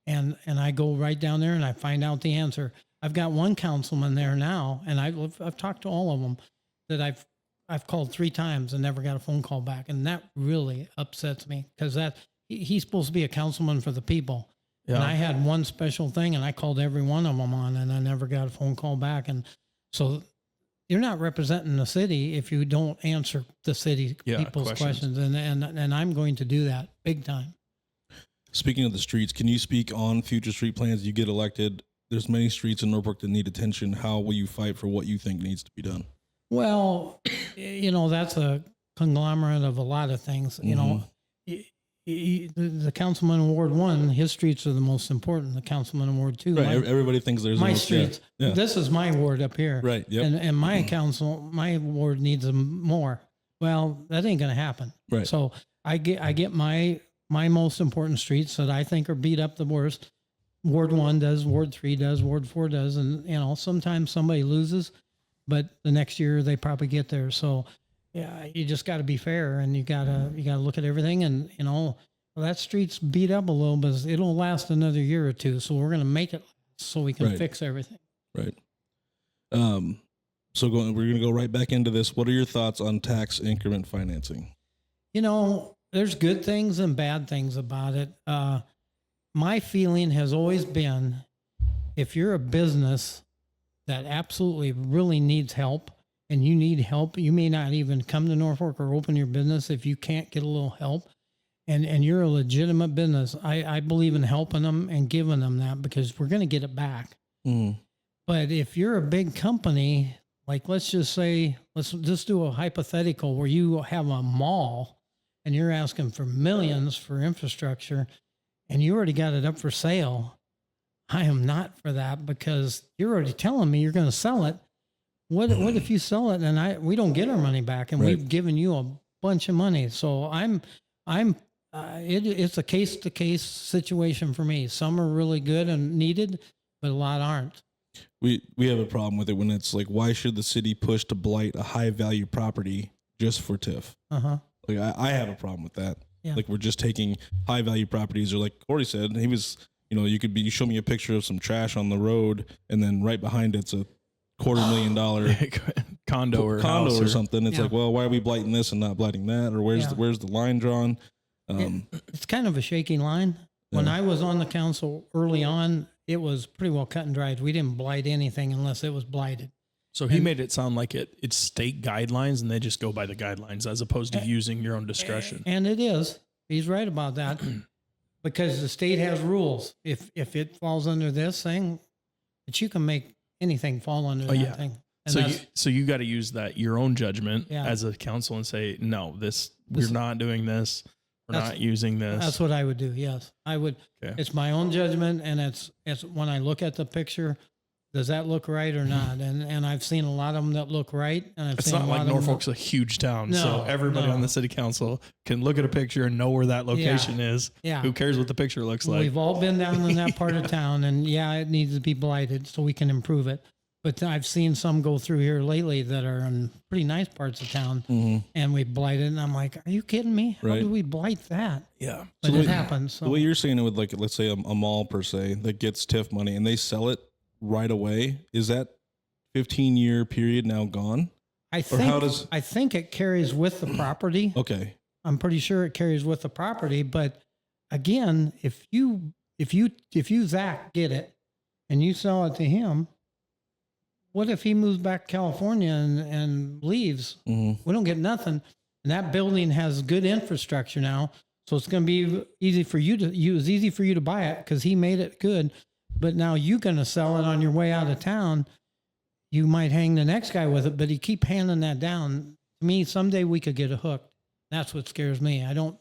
and I go right down there and I find out the answer. I've got one councilman there now, and I've talked to all of them, that I've called 3 times and never got a phone call back, and that really upsets me, because he's supposed to be a councilman for the people. Yeah. And I had one special thing, and I called every one of them on, and I never got a phone call back. And so you're not representing the city if you don't answer the city people's questions. And I'm going to do that big time. Speaking of the streets, can you speak on future street plans? You get elected. There's many streets in Norfolk that need attention. How will you fight for what you think needs to be done? Well, you know, that's a conglomerate of a lot of things. You know, the councilman in Ward 1, his streets are the most important. The councilman in Ward 2, right? Everybody thinks there's my streets. Yeah. This is my ward up here, right? Yep. And my my ward needs them more. Well, that ain't gonna happen. Right. So I get my most important streets that I think are beat up the worst. Ward 1 does, Ward 3 does, Ward 4 does, and you know, sometimes somebody loses, but the next year they probably get there. So yeah, you just got to be fair, and you gotta look at everything, and you know, that street's beat up a little, but it'll last another year or 2. So we're gonna make it so we can fix everything. Right. So we're gonna go right back into this. What are your thoughts on tax increment financing? You know, there's good things and bad things about it. My feeling has always been, if you're a business that absolutely really needs help, and you need help, you may not even come to Norfolk or open your business if you can't get a little help, and you're a legitimate business. I believe in helping them and giving them that, because we're going to get it back. But if you're a big company, like let's just do a hypothetical where you have a mall and you're asking for millions for infrastructure, and you already got it up for sale. I am not for that, because you're already telling me you're going to sell it. What if you sell it and we don't get our money back, and we've given you a bunch of money? So it's a case to case situation for me. Some are really good and needed, but a lot aren't. We have a problem with it when it's like, why should the city push to blight a high value property just for TIF? Like I have a problem with that. Yeah. Like we're just taking high value properties, or like Corey said, he was, you know, you show me a picture of some trash on the road, and then right behind it's a $250,000 condo or something. It's like, well, why are we blighting this and not blighting that? Or where's the line drawn? It's kind of a shaky line. When I was on the council early on, it was pretty well cut and dried. We didn't blight anything unless it was blighted. So he made it sound like it's state guidelines, and they just go by the guidelines as opposed to using your own discretion. And it is. He's right about that, because the state has rules. If it falls under this thing, but you can make anything fall under that thing. And so you got to use your own judgment as a council and say, no, we're not doing this. We're not using this. That's what I would do. Yes, I would. Okay. It's my own judgment. And it's when I look at the picture, does that look right or not? And I've seen a lot of them that look right. And I've It's seen not a lot like of them Norfolk's a huge town, so No, everybody no. on the city council can look at a picture and know where that location is. Yeah. Who cares what the picture looks like? We've all been down in that part of town, and yeah, it needs to be blighted so we can improve it. But I've seen some go through here lately that are in pretty nice parts of town, and we blighted. And I'm like, are you kidding me? How Right. do we blight that? Yeah. But So it the- happens. So The way you're saying it with, like, let's say a mall per se that gets TIF money and they sell it right away, is that 15-year period now gone? I or think how does- I think it carries with the property. Okay. I'm pretty sure it carries with the property. But again, if you Zach get it and you sell it to him, what if he moves back to California and leaves? Mm-hmm. We don't get nothing. And that building has good infrastructure now. So it's going to be easy for you to use, easy for you to buy it because he made it good. But now you're going to sell it on your way out of town. You might hang the next guy with it, but you keep handing that down. To me, someday we could get a hook. That's what scares me. I don't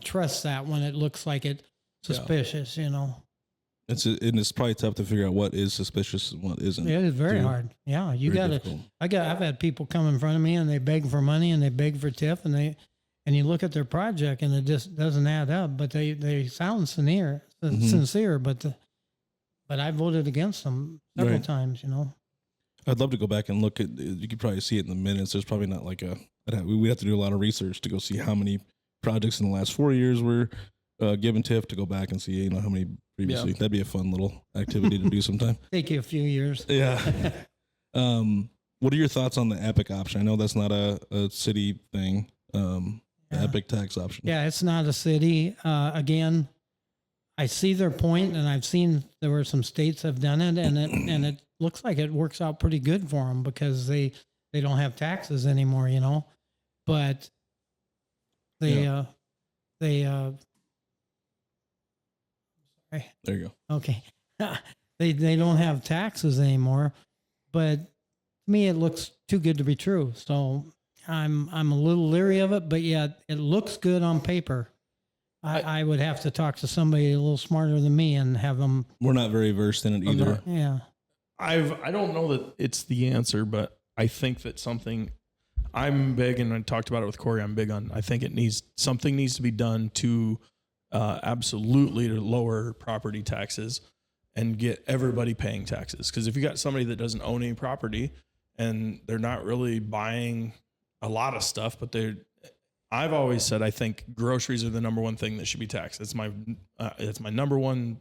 trust that when it looks like it's suspicious, you know. It's probably tough to figure out what is suspicious and what isn't. It is very too. hard. Yeah, you Very got difficult. to. I've had people come in front of me and they beg for money and they beg for TIF and you look at their project and it just doesn't add up. But they sound sincere, but I voted against them several Right. times. You know. I'd love to go back and look at. You could probably see it in the minutes. There's probably not like we'd have to do a lot of research to go see how many projects in the last 4 years were given TIF to go back and see how many previously. Yeah. That'd be a fun little activity to do sometime. Take you a few years. Yeah. What are your thoughts on the Epic option? I know that's not a city thing. The Epic tax option. Yeah, it's not a city. Again, I see their point, and I've seen there were some states have done it, and it looks like it works out pretty good for them because they don't have taxes anymore, you know. But sorry. There you go. Okay, they don't have taxes anymore. But to me, it looks too good to be true. So I'm a little leery of it, but yet it looks good on paper. I would have to talk to somebody a little smarter than me and have them. We're not very versed in it either. Yeah. I don't know that it's the answer, but I think that I'm big, and I talked about it with Corey. I'm big on. I think something needs to be done to absolutely to lower property taxes and get everybody paying taxes. Because if you got somebody that doesn't own any property and they're not really buying a lot of stuff, but I've always said I think groceries are the number one thing that should be taxed. It's my number one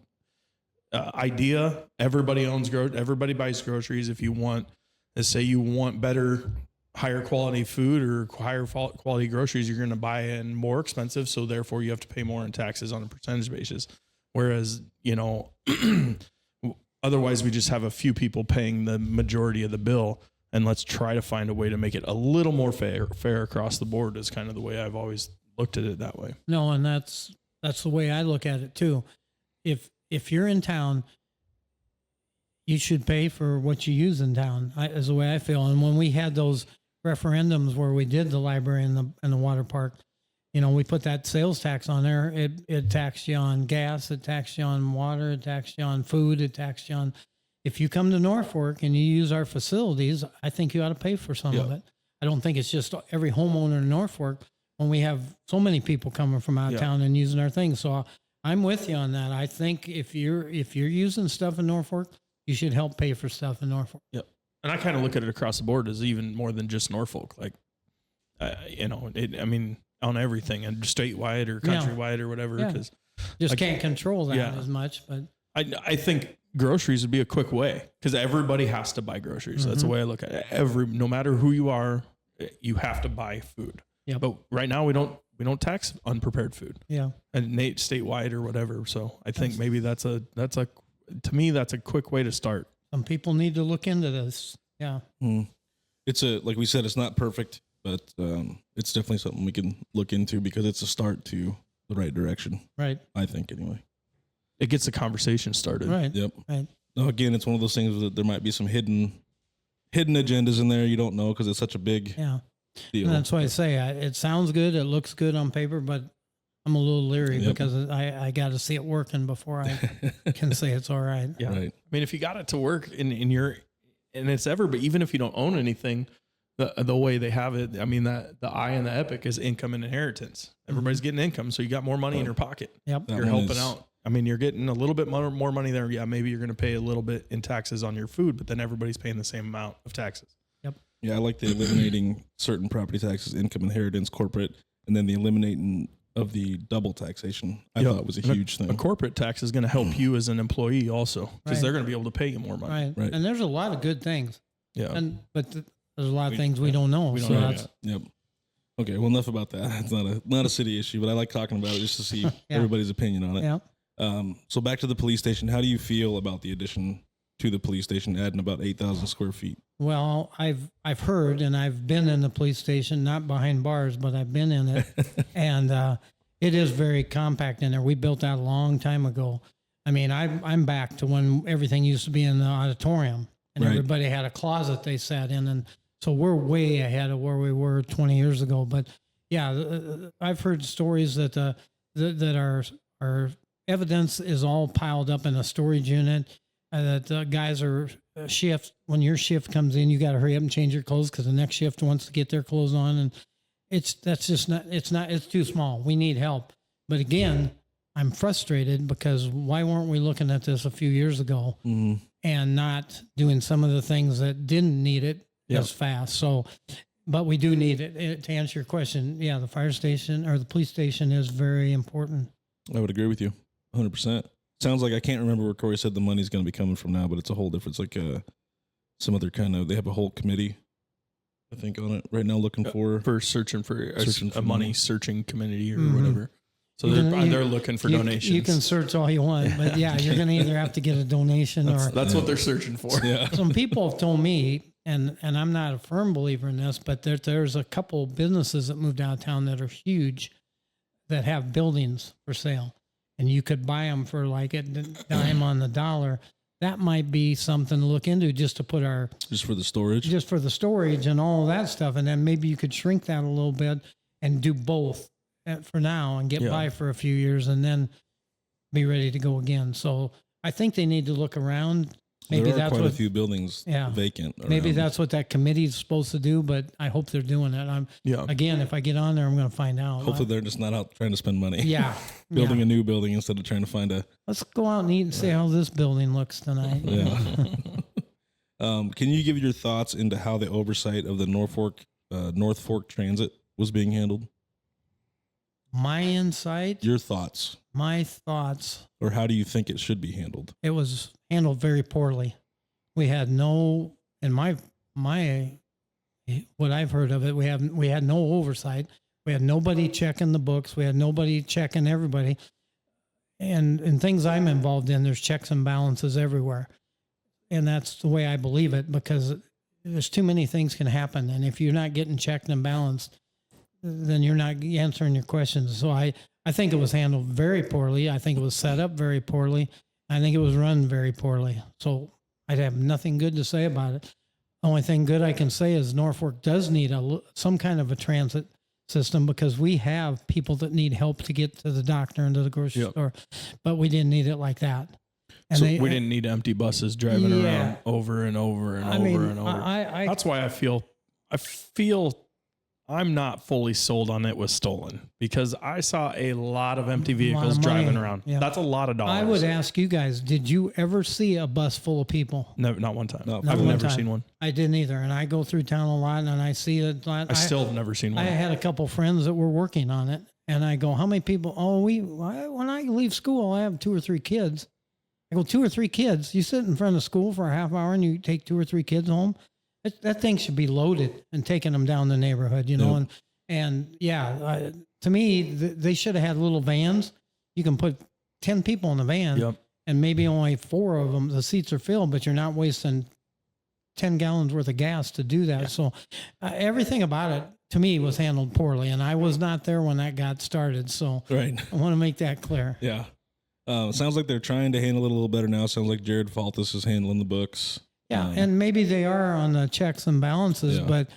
idea. Everybody everybody buys groceries. If you want, let's say you want better, higher quality food or higher quality groceries, you're going to buy in more expensive. So therefore you have to pay more in taxes on a percentage basis. Whereas, otherwise we just have a few people paying the majority of the bill, and let's try to find a way to make it a little more fair across the board is kind of the way I've always looked at it that way. No, and that's the way I look at it too. If you're in town, you should pay for what you use in town. Is the way I feel. And when we had those referendums where we did the library and the water park, we put that sales tax on there. It taxed you on gas, it taxed you on water, it taxed you on food, it taxed you on. If you come to Norfolk and you use our facilities, I think you ought to pay for some of it. I don't think it's just every homeowner in Norfolk when we have so many people coming from out of town and using our things. So I'm with you on that. I think if you're using stuff in Norfolk, you should help pay for stuff in Norfolk. Yep. And I kind of look at it across the board as even more than just Norfolk. Like, on everything and statewide or countrywide or whatever. Because just can't control that as much. But I think groceries would be a quick way because everybody has to buy groceries. Mm-hmm. That's the way I look at it. No matter who you are, you have to buy food. Yeah. But right now we don't tax unprepared food. Yeah. And statewide or whatever. So I think maybe that's a quick way to start. Some people need to look into this. Yeah. It's like we said, it's not perfect, but it's definitely something we can look into because it's a start to the right direction. Right. I think anyway. It gets the conversation started. Right. Yep. Right. Now, again, it's one of those things that there might be some hidden agendas in there. You don't know because it's such a big deal. And that's why I say it sounds good. It looks good on paper, but I'm a little leery Yep. because I got to see it working before I can say it's all right. Yeah. Right. I mean, if you got it to work and it's ever, but even if you don't own anything, the way they have it, I mean, that the I in the Epic is income and inheritance. Everybody's getting income, so you got more money in your pocket. Yep. That You're one helping is- out. I mean, you're getting a little bit more money there. Yeah, maybe you're going to pay a little bit in taxes on your food, but then everybody's paying the same amount of taxes. Yeah, I like the eliminating certain property taxes, income, inheritance, corporate, and then the eliminating of the double taxation. I Yep. thought was a And huge thing. A corporate tax is going to help you as an employee also, because Right. they're going to be able to pay you more money. Right. Right. And there's a lot of good things, Yeah. but there's a lot of things we don't know. we don't so know that's yet. Yep. Okay. Well, enough about that. It's not a city issue, but I like talking about it just to see Yeah. everybody's opinion on it. yeah. So back to the police station. How do you feel about the addition to the police station, adding about 8,000 square feet? Well, I've heard, and I've been in the police station, not behind bars, but I've been in it, and it is very compact in there. We built that a long time ago. I mean, I'm back to when everything used to be in the auditorium, and Right. everybody had a closet they sat in, and so we're way ahead of where we were 20 years ago. But yeah, I've heard stories that that our evidence is all piled up in a storage unit. That guys are shift. When your shift comes in, you got to hurry up and change your clothes because the next shift wants to get their clothes on, and it's too small. We need help. But again, I'm frustrated because why weren't we looking at this a few years ago and not doing some of the things that didn't need it as fast? So, but we do need it. To answer your question, yeah, the fire station or the police station is very important. I would agree with you 100%. Sounds like I can't remember where Corey said the money's going to be coming from now, but it's a whole different, it's like some other kind of, they have a whole committee, I think, on it right now looking for searching for Searching a money money. searching committee or Mhm. whatever. So they're looking for donations. You can search all you want, but yeah, you're going to either have to get a donation or That's what they're searching for. Yeah. some people have told me, and I'm not a firm believer in this, but there's a couple businesses that moved out of town that are huge that have buildings for sale, and you could buy them for like a dime on the dollar. That might be something to look into just to put just for the storage. just for the storage and all of that stuff, and then maybe you could shrink that a little bit and do both for now and get by for a few years and then be ready to go again. So I think they need to look around. Maybe there are that's quite what a few buildings vacant. maybe around. that's what that committee is supposed to do, but I hope they're doing it. Again, if I get on there, I'm going to find out. Hopefully they're just not out trying to spend money. Yeah. Building a new building instead of trying to find a. Let's go out and eat and see how this building looks tonight. Yeah. Can you give your thoughts into how the oversight of the North Fork Transit was being handled? My insight, Your thoughts, my thoughts, or how do you think it should be handled? it was handled very poorly. We had no, in my what I've heard of it, we had no oversight. We had nobody checking the books. We had nobody checking everybody. And in things I'm involved in, there's checks and balances everywhere. And that's the way I believe it, because there's too many things can happen. And if you're not getting checked and balanced, then you're not answering your questions. So I think it was handled very poorly. I think it was set up very poorly. I think it was run very poorly. So I'd have nothing good to say about it. Only thing good I can say is Norfolk does need some kind of a transit system, because we have people that need help to get to the doctor and to the grocery store, but we didn't need it like that. And So we didn't need empty buses driving around over and over and over and over. That's why I feel I'm not fully sold on it was stolen, because I saw a lot of empty vehicles driving around. Yeah. That's a lot of dollars. I would ask you guys, did you ever see a bus full of people? No, not one time. No, Not I've one never time. seen one. I didn't either. And I go through town a lot and I see it. I still have never seen one. I had a couple friends that were working on it, and I go, how many people? Oh, when I leave school, I have 2 or 3 kids. I go, 2 or 3 kids. You sit in front of school for a half hour and you take 2 or 3 kids home. That thing should be loaded and taking them down the neighborhood, you know. And yeah, to me, they should have had little vans. You can put 10 people in the van, and maybe only 4 of them, the seats are filled, but you're not wasting 10 gallons worth of gas to do that. So everything about it, to me, was handled poorly, and I was not there when that got started. So I want to make that clear. Yeah. It sounds like they're trying to handle it a little better now. Sounds like Jared Faltus is handling the books. Yeah, and maybe they are on the checks and balances, but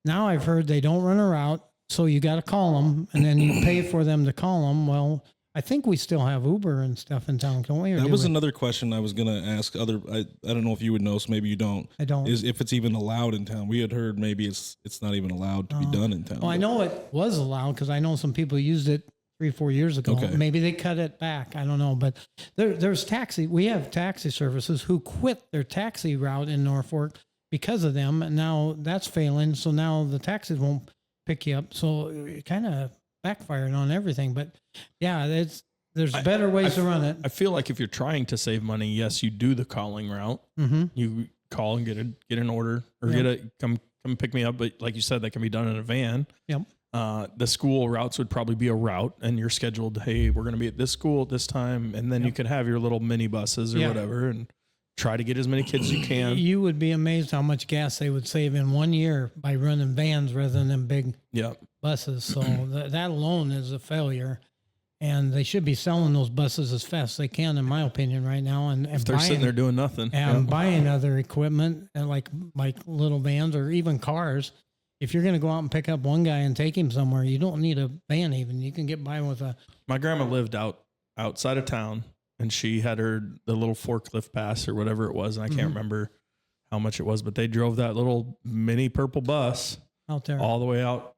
now I've heard they don't run a route. So you got to call them, and then you pay for them to call them. Well, I think we still have Uber and stuff in town, don't we? Or That do was we? another question I was going to ask I don't know if you would know, so maybe you don't. I don't. Is if it's even allowed in town. We had heard maybe it's not even allowed to be done in town. Well, I know it was allowed because I know some people used it 3-4 years ago. Okay. Maybe they cut it back. I don't know. But there's taxi. We have taxi services who quit their taxi route in Norfolk because of them. And now that's failing. So now the taxis won't pick you up. So it kind of backfired on everything. But yeah, there's better ways to run it. I feel like if you're trying to save money, yes, you do the calling route. Mm-hmm. You call and get an order or come pick me up. But like you said, that can be done in a van. Yep. The school routes would probably be a route, and you're scheduled. Hey, we're going to be at this school at this time, and then you could have your little mini buses or whatever, and try to get as many kids as you can. You would be amazed how much gas they would save in 1 year by running vans rather than big buses. So that alone is a failure. And they should be selling those buses as fast as they can, in my opinion, right now. And if they're sitting there doing nothing. And buying other equipment, and like little vans or even cars. If you're going to go out and pick up one guy and take him somewhere, you don't need a van even. You can get by with a... My grandma lived outside of town, and she had the little forklift pass or whatever it was, and I can't remember how much it was, but they drove that little mini purple bus out there all the way out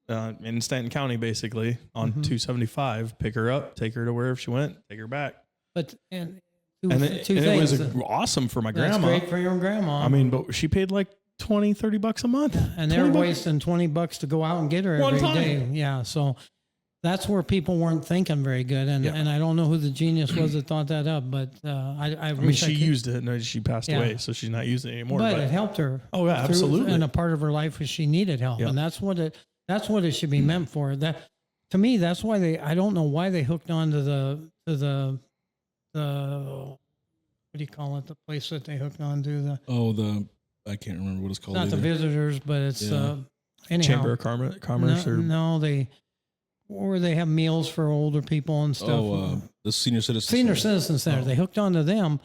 in Stanton County, basically on 275. Pick her up, take her to wherever she went, take her back. But it was awesome for my grandma. That's great for your grandma. I mean, but she paid like $20-$30 a month, and they're wasting $20 to go out and get her every day. Yeah, so that's where people weren't thinking very good, and I don't know who the genius was that thought that up, but I mean, she used it, and she passed away, so she's not using it anymore. But it helped her. Oh yeah, absolutely. And a part of her life was she needed help, and that's what it should be meant for. That, to me, that's why I don't know why they hooked on to the what do you call it? The place that they hooked on to I can't remember what it's called. Not the visitors, but it's anyhow. Chamber of Commerce. Where they have meals for older people and stuff. The Senior Citizen Center. They hooked onto them,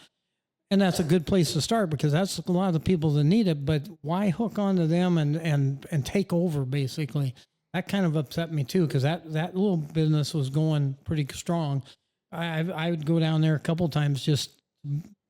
and that's a good place to start because that's a lot of the people that need it. But why hook onto them and take over, basically? That kind of upset me too, because that little business was going pretty strong. I would go down there a couple times just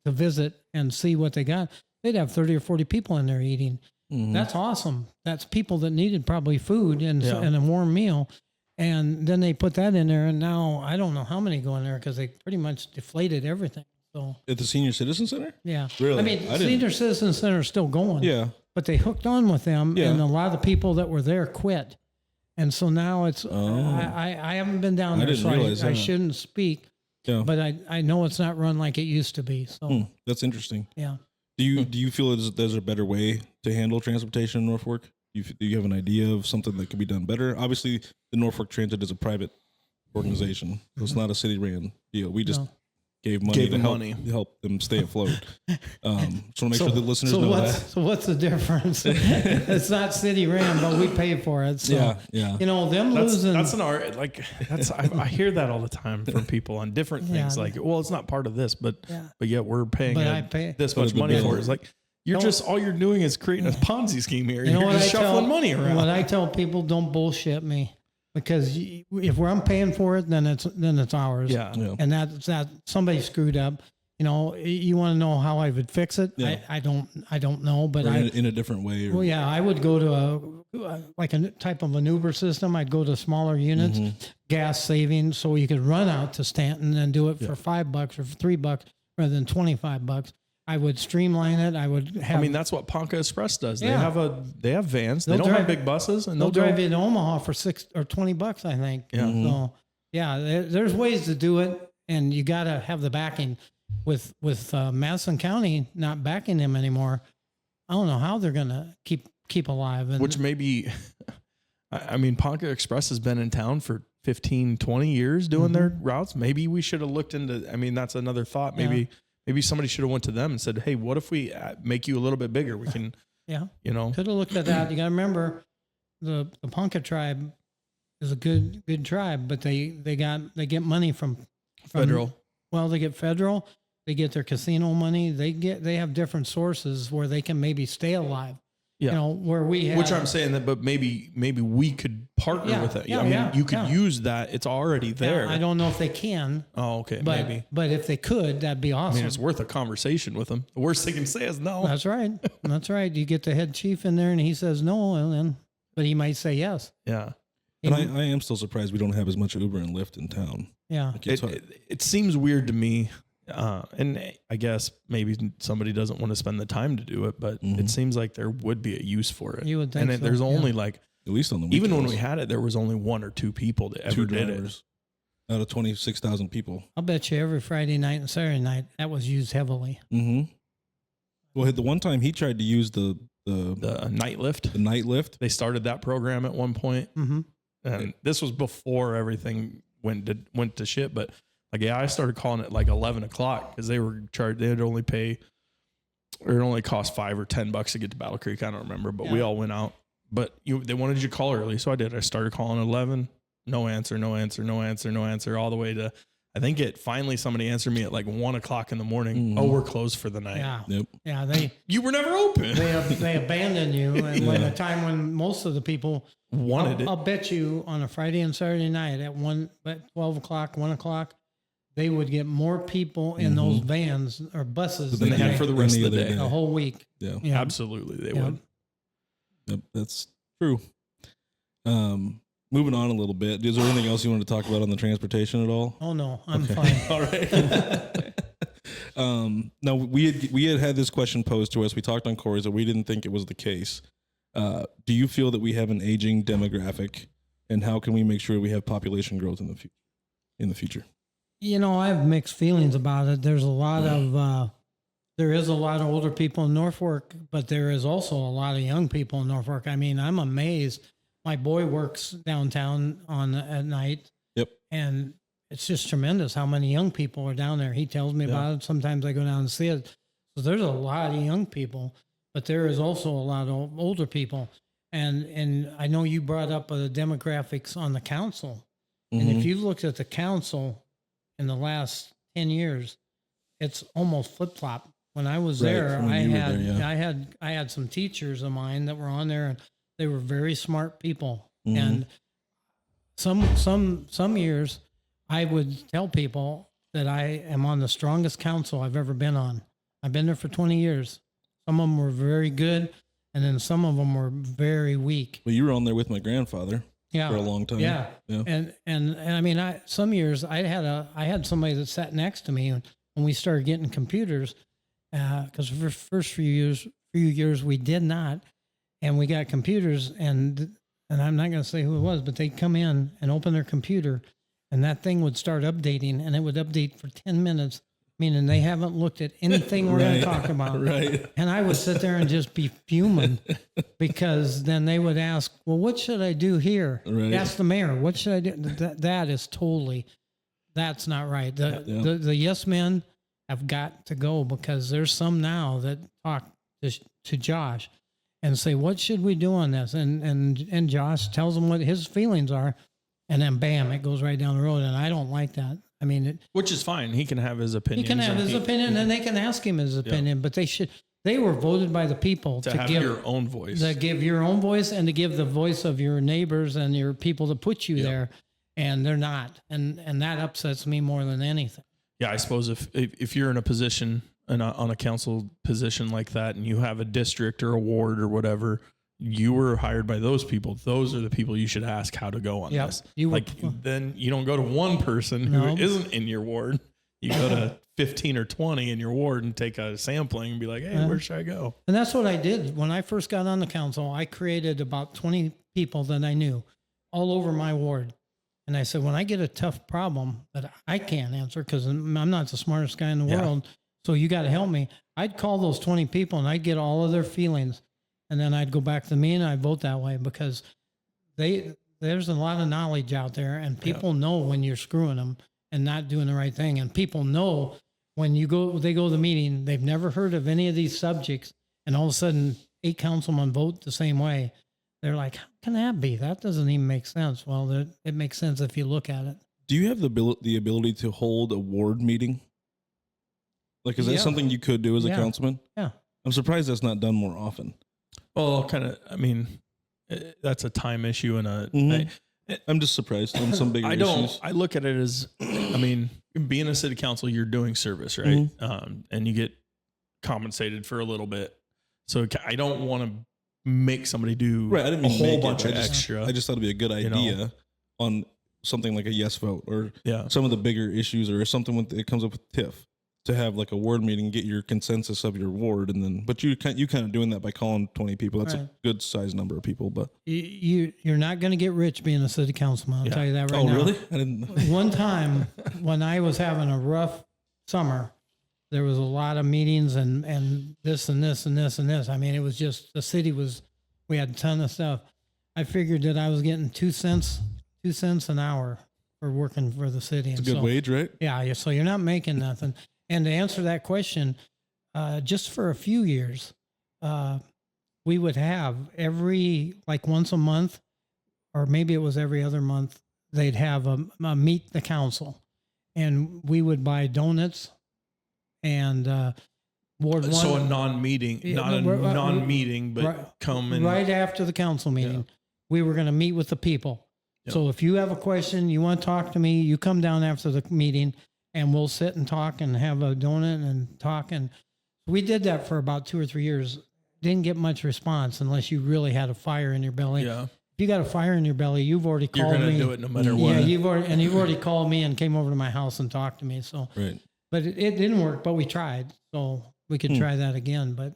to visit and see what they got. They'd have 30 or 40 people in there eating. Mm-hmm. That's awesome. That's people that needed probably food and a warm meal. And then they put that in there, and now I don't know how many go in there because they pretty much deflated everything. So at the Senior Citizen Center? Yeah. Really? I mean, Senior Citizen Center is still going. Yeah. But they hooked on with them, and a lot of the people that were there quit. And so now it's, I haven't been down there, so I shouldn't speak. Yeah. But I know it's not run like it used to be. So that's interesting. Yeah. Do you feel there's a better way to handle transportation in Norfolk? Do you have an idea of something that could be done better? Obviously, the Norfolk Transit is a private organization, so it's not a city-ran deal. We just gave money to help them stay afloat. So to make sure the listeners know that. So what's the difference? It's not city-ran, but we pay for it. So, yeah. You know, losing. That's an art. Like I hear that all the time from people on different things. Like, well, it's not part of this, but yet we're paying this much money for it. It's like, all you're doing is creating a Ponzi scheme here. You're just shuffling money around. What I tell people, don't bullshit me, because if I'm paying for it, then it's ours. Yeah. And that somebody screwed up. You know, you want to know how I would fix it? Yeah. I don't know, but in a different way. Well, yeah, I would go to a type of an Uber system. I'd go to smaller units, gas savings, so you could run out to Stanton and do it for $5 or $3 rather than $25. I would streamline it. I would have. I mean, that's what Ponca Express does. They have vans. They don't have big buses, and they'll drive you to Omaha for $6 or $20, I think. Yeah. So there's ways to do it, and you got to have the backing. With Madison County not backing him anymore, I don't know how they're gonna keep alive. And which maybe, I mean, Ponca Express has been in town for 15, 20 years doing their routes. Maybe we should have looked into. I mean, that's another thought. Maybe somebody should have went to them and said, "Hey, what if we make you a little bit bigger? We can, you know." Could have looked at that. You got to remember, the Ponca tribe is a good tribe, but they get money from federal. Well, they get federal. They get their casino money. They have different sources where they can maybe stay alive. Yeah. You know, where we had, Which I'm saying that, but maybe we could partner Yeah, with it. yeah, I mean, yeah, you could yeah. use that. It's already there. I don't know if they can, Oh, okay. but Maybe. but if they could, that'd be I awesome. mean, it's worth a conversation with them. The worst they can say is no. That's right. That's right. You get the head chief in there and he says no, and then, but he might say yes. Yeah. And I am still surprised we don't have as much Uber and Lyft in town. Yeah. Like, it's hard. It seems weird to me. And I guess maybe somebody doesn't want to spend the time to do it, but it seems like there would be a use for it. You would think and so, there's only yeah. like, At least on the weekends. even when we had it, there was only 1 or 2 people that ever 2 did drivers out of 26,000 people. I'll bet you every Friday night and Saturday night that was used heavily. Mm-hmm. Well, the one time he tried to use the night lift. the night lift. They started that program at one point. Mm-hmm. And this was before everything went to shit. But like, yeah, I started calling it like 11 o'clock because they were charged. They'd only pay, or it only cost $5 or $10 to get to Battle Creek. I don't remember, but we all went out. But they wanted you to call early, so I did. I started calling at 11. No answer, no answer, no answer, no answer, all the way to, I think finally somebody answered me at like 1 o'clock in the morning. Oh, we're closed for the night. Yeah. Yep. Yeah. You were never open. They abandon you. And when the time when most of the people Wanted it. I'll bet you on a Friday and Saturday night at 12 o'clock, 1 o'clock, they would get more people in those vans or buses Than they had for the rest of the Any other day. the whole week. Yeah. Yeah. Absolutely, they Yeah. would. Yep. That's true. Moving on a little bit. Is there anything else you want to talk about on the transportation at all? Oh no, I'm fine. All right. No, we had this question posed to us. We talked on Corey's that we didn't think it was the case. Do you feel that we have an aging demographic, and how can we make sure we have population growth in the future? You know, I have mixed feelings about it. There's a lot of there is a lot of older people in Norfolk, but there is also a lot of young people in Norfolk. I mean, I'm amazed. My boy works downtown at night. Yep. And it's just tremendous how many young people are down there. He tells me about it. Sometimes I go down and see it. So there's a lot of young people, but there is also a lot of older people. And I know you brought up the demographics on the council. And if you've looked at the council in the last 10 years, it's almost flip-flop. When I was there, when you were there, yeah. I had some teachers of mine that were on there, and they were very smart people. Mhm. And some years I would tell people that I am on the strongest council I've ever been on. I've been there for 20 years. Some of them were very good, and then some of them were very weak. Well, you were on there with my grandfather Yeah. for a long time. Yeah. Yeah. And I mean, some years I had somebody that sat next to me when we started getting computers, because for the first few years we did not, and we got computers, and I'm not going to say who it was, but they'd come in and open their computer, and that thing would start updating, and it would update for 10 minutes, meaning they haven't looked at anything we're going to talk about. Right. And I would sit there and just be fuming, because then they would ask, well, what should I do here? Right. Ask the mayor, what should I do? That is totally, that's not right. The yes men have got to go, because there's some now that talk to Josh and say, what should we do on this? And Josh tells them what his feelings are, and then bam, it goes right down the road. And I don't like that. I mean, Which is fine. He can have his opinion. he can have his opinion, and they can ask him his opinion, but they were voted by the people to have give your own voice. to give your own voice and to give the voice of your neighbors and your people to put you there, and they're not. And that upsets me more than anything. Yeah, I suppose if you're in a position on a council position like that, and you have a district or a ward or whatever, you were hired by those people. Those are the people you should ask how to go on Yep. this. You were- Then you don't go to one person No. who isn't in your ward. You go to 15 or 20 in your ward and take a sampling and be like, hey, where should I go? And that's what I did when I first got on the council. I created about 20 people that I knew all over my ward. And I said, when I get a tough problem that I can't answer, because I'm not the smartest guy in the world, so you got to help me, I'd call those 20 people and I'd get all of their feelings. And then I'd go back to the meeting and I'd vote that way, because there's a lot of knowledge out there, and people know when you're screwing them and not doing the right thing. And people know when they go to the meeting, they've never heard of any of these subjects, and all of a sudden 8 councilmen vote the same way. They're like, how can that be? That doesn't even make sense. Well, it makes sense if you look at it. Do you have the ability to hold a ward meeting? Like, is that something you could do as a councilman? Yeah. I'm surprised that's not done more often. Well, kind of. I mean, that's a time issue and a. Mhm. I'm just surprised on some bigger issues. I look at it as, I mean, being a city council, you're doing service, right? And you get compensated for a little bit. So I don't want to make somebody do Right, I didn't mean a whole make it, bunch I of just- extra. I just thought it'd be a good idea on something like a yes vote or some of the bigger issues or something when it comes up with TIF to have like a ward meeting, get your consensus of your ward, and then but you kind of doing that by calling 20 people. That's a good size number of people, but You're not going to get rich being a city councilman. I'll tell you that right now. Oh, really? I didn't. One time when I was having a rough summer, there was a lot of meetings and this and this and this and this. I mean, it was just the city we had a ton of stuff. I figured that I was getting 2 cents an hour for working for the city. It's a good wage, right? Yeah. So you're not making nothing. And to answer that question, just for a few years, we would have once a month, or maybe it was every other month, they'd have a meet the council, and we would buy donuts and Ward 1. So a non-meeting, non-meeting, but come and right after the council meeting, we were going to meet with the people. Yep. So if you have a question, you want to talk to me, you come down after the meeting and we'll sit and talk and have a donut and talk. And we did that for about 2 or 3 years. Didn't get much response unless you really had a fire in your belly. Yeah. If you got a fire in your belly, you've already called me. You're going to do it no matter what. Yeah, you've already called me and came over to my house and talked to me. So, Right. but it didn't work, but we tried. So we could try that again. But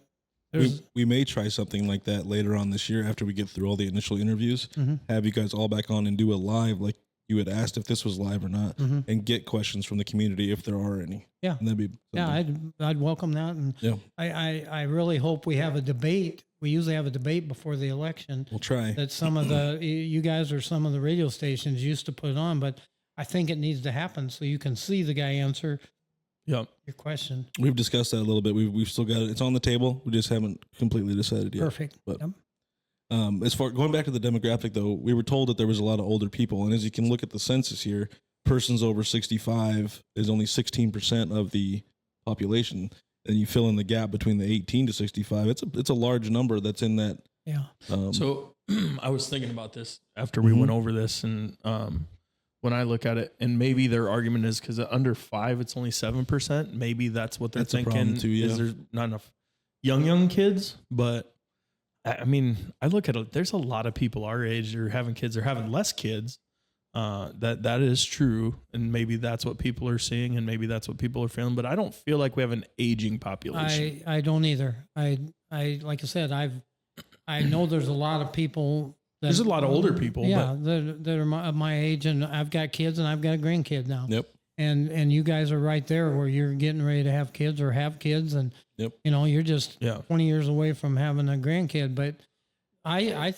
We may try something like that later on this year after we get through all the initial interviews. Have you guys all back on and do a live like you had asked if this was live or not, and get questions from the community if there are any. Yeah. And that'd be something. I'd welcome that. And I really hope we have a debate. We usually have a debate before the election. We'll try. That some of you guys or some of the radio stations used to put on, but I think it needs to happen so you can see the guy answer your question. We've discussed that a little bit. We've still got it. It's on the table. We just haven't completely decided yet. Perfect. But as far going back to the demographic, though, we were told that there was a lot of older people, and as you can look at the census here, persons over 65 is only 16% of the population, and you fill in the gap between the 18 to 65. It's a large number that's in that. Yeah. So I was thinking about this after we went over this, and when I look at it, and maybe their argument is because under 5, it's only 7%. Maybe that's what they're thinking. Too, yeah. Is there's not enough young kids? But I mean, I look at it. There's a lot of people our age are having kids or having less kids. That is true, and maybe that's what people are seeing, and maybe that's what people are feeling. But I don't feel like we have an aging population. I don't either. I like I said, I know there's a lot of people. There's a lot of older people. Yeah, that are my age, and I've got kids, and I've got a grandkid now. Yep. And you guys are right there where you're getting ready to have kids or have kids, and you're just 20 years away from having a grandkid. But I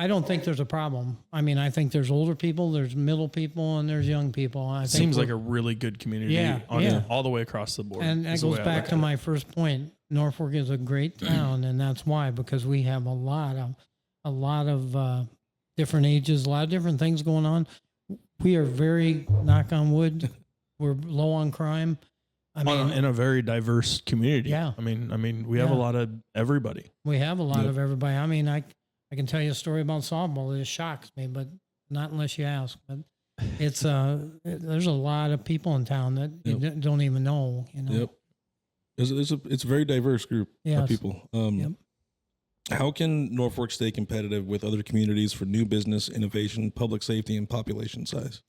don't think there's a problem. I mean, I think there's older people, there's middle people, and there's young people. I think seems like a really good community all the way across the board. And that goes back to my first point. Norfolk is a great town, and that's why, because we have a lot of different ages, a lot of different things going on. We are very, knock on wood, we're low on crime. I mean, in a very diverse community. Yeah. I mean, we have a lot of everybody. We have a lot of everybody. I mean, I can tell you a story about softball. It shocks me, but not unless you ask. But it's there's a lot of people in town that you don't even know. Yep. It's a very diverse group of people. How can Norfolk stay competitive with other communities for new business, innovation, public safety, and population size?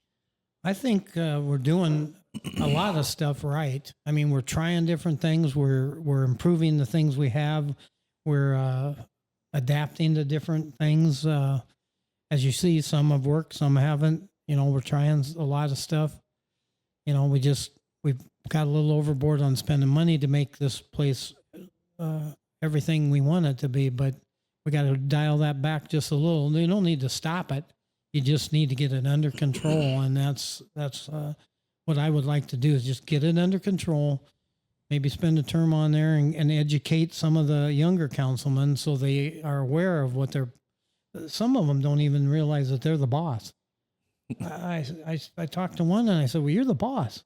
I think we're doing a lot of stuff right. I mean, we're trying different things. We're improving the things we have. We're adapting to different things. As you see, some have worked, some haven't. We're trying a lot of stuff. We've got a little overboard on spending money to make this place everything we want it to be, but we got to dial that back just a little. You don't need to stop it. You just need to get it under control, and that's what I would like to do is just get it under control. Maybe spend a term on there and educate some of the younger councilmen so they are aware of what some of them don't even realize that they're the boss. I talked to one and I said, well, you're the boss.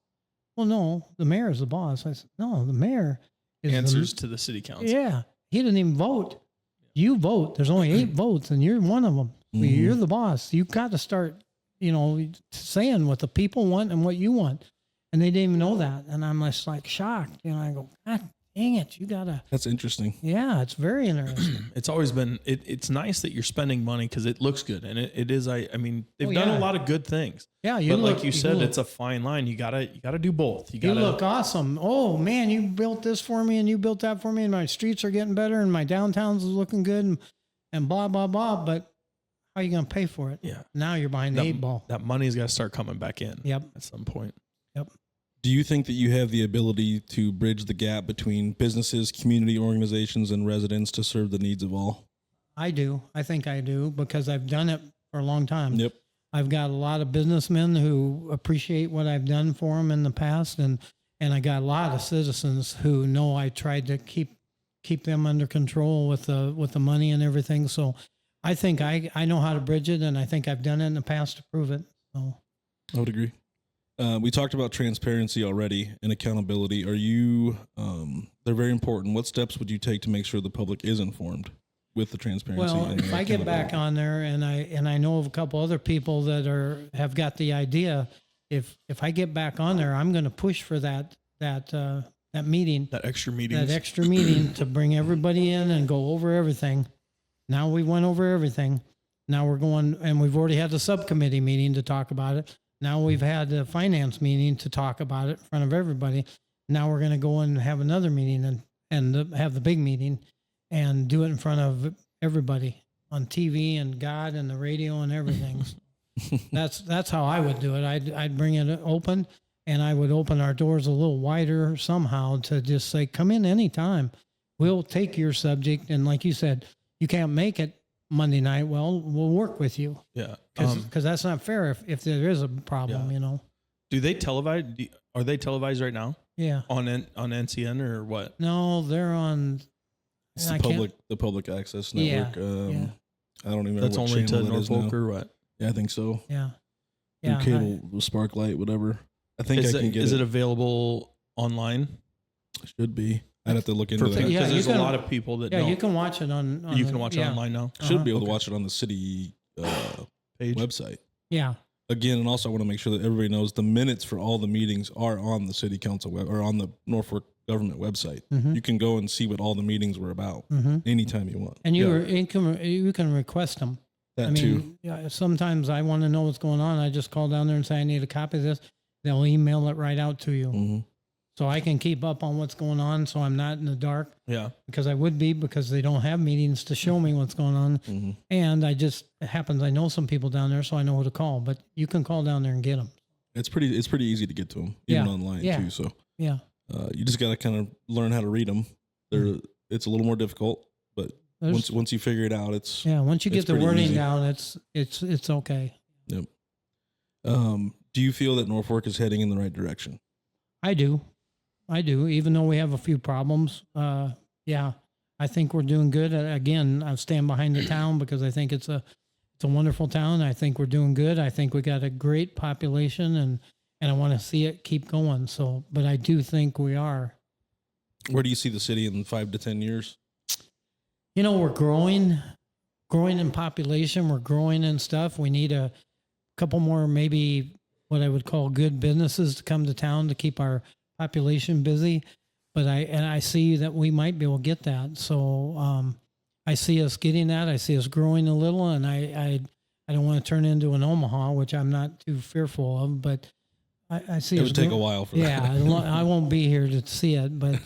Well, no, the mayor is the boss. I said, no, the mayor is answers to the city council. Yeah. He didn't even vote. you vote. There's only 8 votes, and you're one of them. You're the boss. You got to start, saying what the people want and what you want. And they didn't even know that. And I'm just like shocked. I go, God dang it, you gotta. That's interesting. Yeah, it's very interesting. It's always been, it's nice that you're spending money because it looks good. And it is, I mean, they've done a lot of good things. Yeah. But like you said, it's a fine line. You gotta do both. You look awesome. Oh man, you built this for me and you built that for me and my streets are getting better and my downtown's looking good and blah, blah, blah. But how are you going to pay for it? Yeah. Now you're behind the 8 ball. That money's got to start coming back in. Yep. At some point. Yep. Do you think that you have the ability to bridge the gap between businesses, community organizations, and residents to serve the needs of all? I do. I think I do because I've done it for a long time. Yep. I've got a lot of businessmen who appreciate what I've done for them in the past, and I got a lot of citizens who know I tried to keep them under control with the money and everything. So I think I know how to bridge it, and I think I've done it in the past to prove it. So I would agree. We talked about transparency already and accountability. Are you? They're very important. What steps would you take to make sure the public is informed with the transparency? Well, if I get back on there and I know of a couple other people that have got the idea, if I get back on there, I'm going to push for that meeting, that extra meeting to bring everybody in and go over everything. Now we went over everything. Now we're going, and we've already had the subcommittee meeting to talk about it. Now we've had the finance meeting to talk about it in front of everybody. Now we're going to go and have another meeting and have the big meeting and do it in front of everybody on TV and God and the radio and everything. That's how I would do it. I'd bring it open, and I would open our doors a little wider somehow to just say, come in anytime. We'll take your subject. And like you said, you can't make it Monday night. Well, we'll work with you. Yeah. Because that's not fair if there is a problem, Do they televise? Are they televised right now? Yeah. On NCN or what? No, they're on. It's the public access network. Yeah. I don't even know That's what only to channel that is Norfolk now. or what? Yeah, I think so. Yeah. Through Yeah. cable, Sparklight, whatever. I think I can get Is it available online? Should be. I'd have to look into Because that. Yeah, there's you a can- lot of people that Yeah, don't. you can watch it on You can watch it yeah. online now. Should be able Okay. to watch it on the city Page. website. Yeah. Again, and also I want to make sure that everybody knows the minutes for all the meetings are on the city council web or on the Norfolk government website. Mhm. You can go and see what all the meetings were about Mm-hmm. anytime you want. And you can request them. That too. Yeah, sometimes I want to know what's going on. I just call down there and say, I need a copy of this. They'll email it right out to you. Mm-hmm. So I can keep up on what's going on so I'm not in the dark, Yeah. because I would be, because they don't have meetings to show me what's going on. Mm-hmm. And it happens, I know some people down there, so I know who to call. But you can call down there and get them. It's pretty easy to get to them, even Yeah. online Yeah. too. So Yeah. you just got to kind of learn how to read them. It's a little more difficult, but once you figure it out, it's once you it's get the pretty wording easy. down, it's okay. Yep. Do you feel that Norfolk is heading in the right direction? I do. Even though we have a few problems. Yeah, I think we're doing good. Again, I stand behind the town because I think it's a wonderful town. I think we're doing good. I think we got a great population, and I want to see it keep going. So, but I do think we are. Where do you see the city in 5 to 10 years? We're growing in population. We're growing in stuff. We need a couple more, maybe what I would call good businesses to come to town to keep our population busy. But I see that we might be able to get that. So I see us getting that. I see us growing a little, and I don't want to turn into an Omaha, which I'm not too fearful of. But I see It us would take a while for that. Yeah, I won't be here to see it, but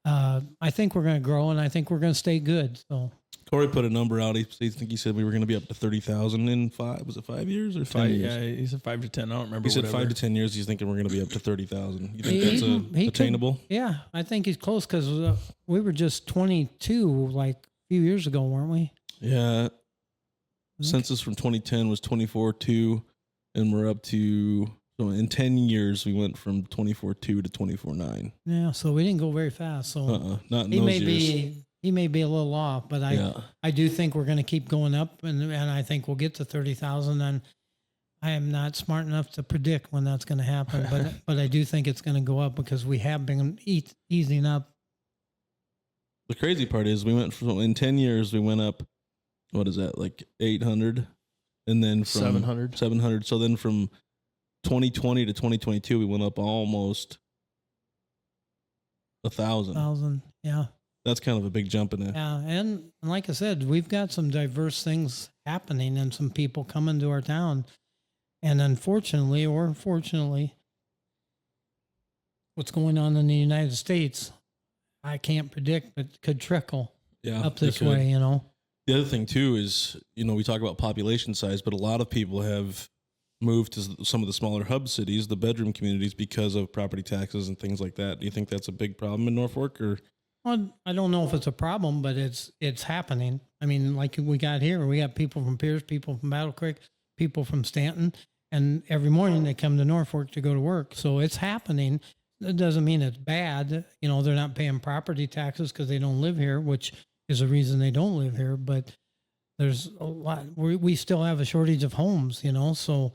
I think we're going to grow, and I think we're going to stay good. So Corey put a number out. I think he said we were going to be up to 30,000 in 5 years or 10 years? Yeah, he said 5 to 10. I don't remember. He said 5 to 10 years. He's thinking we're going to be up to 30,000. You think that's he attainable? could, yeah, I think he's close, because we were just 22 like a few years ago, weren't we? Yeah. Census from 2010 was 24.2, and we're up to, so in 10 years we went from 24.2 to 24.9. Yeah, so we didn't go very fast. So Not in he those may years. he may be a little off, but I do think we're going to keep going up, and I think we'll get to 30,000. And I am not smart enough to predict when that's going to happen, but I do think it's going to go up, because we have been easing up The crazy part is we went from, in 10 years, we went up, what is that, like 800? And then from 700. 700. So then from 2020 to 2022, we went up almost 1,000. 1,000. Yeah. That's kind of a big jump in it. Yeah. And like I said, we've got some diverse things happening and some people coming to our town. And unfortunately, or fortunately, what's going on in the United States, I can't predict, but could trickle up this way, you know. The other thing too is, you know, we talk about population size, but a lot of people have moved to some of the smaller hub cities, the bedroom communities, because of property taxes and things like that. Do you think that's a big problem in Norfolk, or? Well, I don't know if it's a problem, but it's happening. I mean, like we got here, we got people from Pierce, people from Battle Creek, people from Stanton, and every morning they come to Norfolk to go to work. So it's happening. It doesn't mean it's bad. You know, they're not paying property taxes because they don't live here, which is a reason they don't live here. But there's a lot. We still have a shortage of homes, you know, so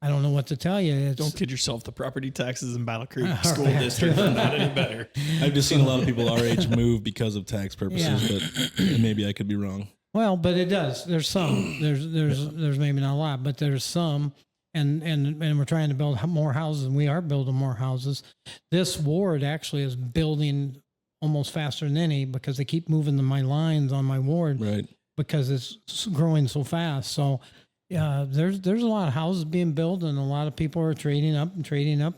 I don't know what to tell you. Don't kid yourself. The property taxes in Battle Creek School District are not any better. I've just seen a lot of people our age move because of tax purposes, but maybe I could be wrong. Well, but it does. There's some. There's maybe not a lot, but there's some. And we're trying to build more houses, and we are building more houses. This ward actually is building almost faster than any because they keep moving my lines on my ward, Right. because it's growing so fast. So there's a lot of houses being built, and a lot of people are trading up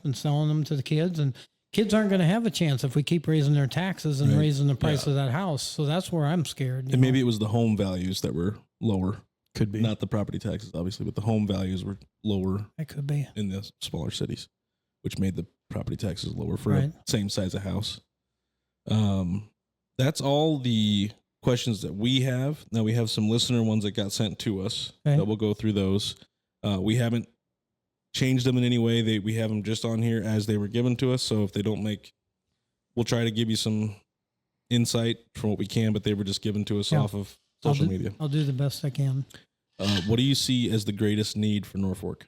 and selling them to the kids. And kids aren't going to have a chance if we keep raising their taxes and Right. raising the price of that house. So that's where I'm scared. And maybe it was the home values that were lower. Could be. Not the property taxes, obviously, but the home values were lower it could be. in the smaller cities, which made the property taxes lower for Right. a same size of house. That's all the questions that we have. Now we have some listener ones that got sent to us Okay. that we'll go through those. We haven't changed them in any way. We have them just on here as they were given to us. So if they don't make, we'll try to give you some insight from what we can, but they were just given to us Yeah. off of social media. I'll do the best I can. What do you see as the greatest need for Norfolk?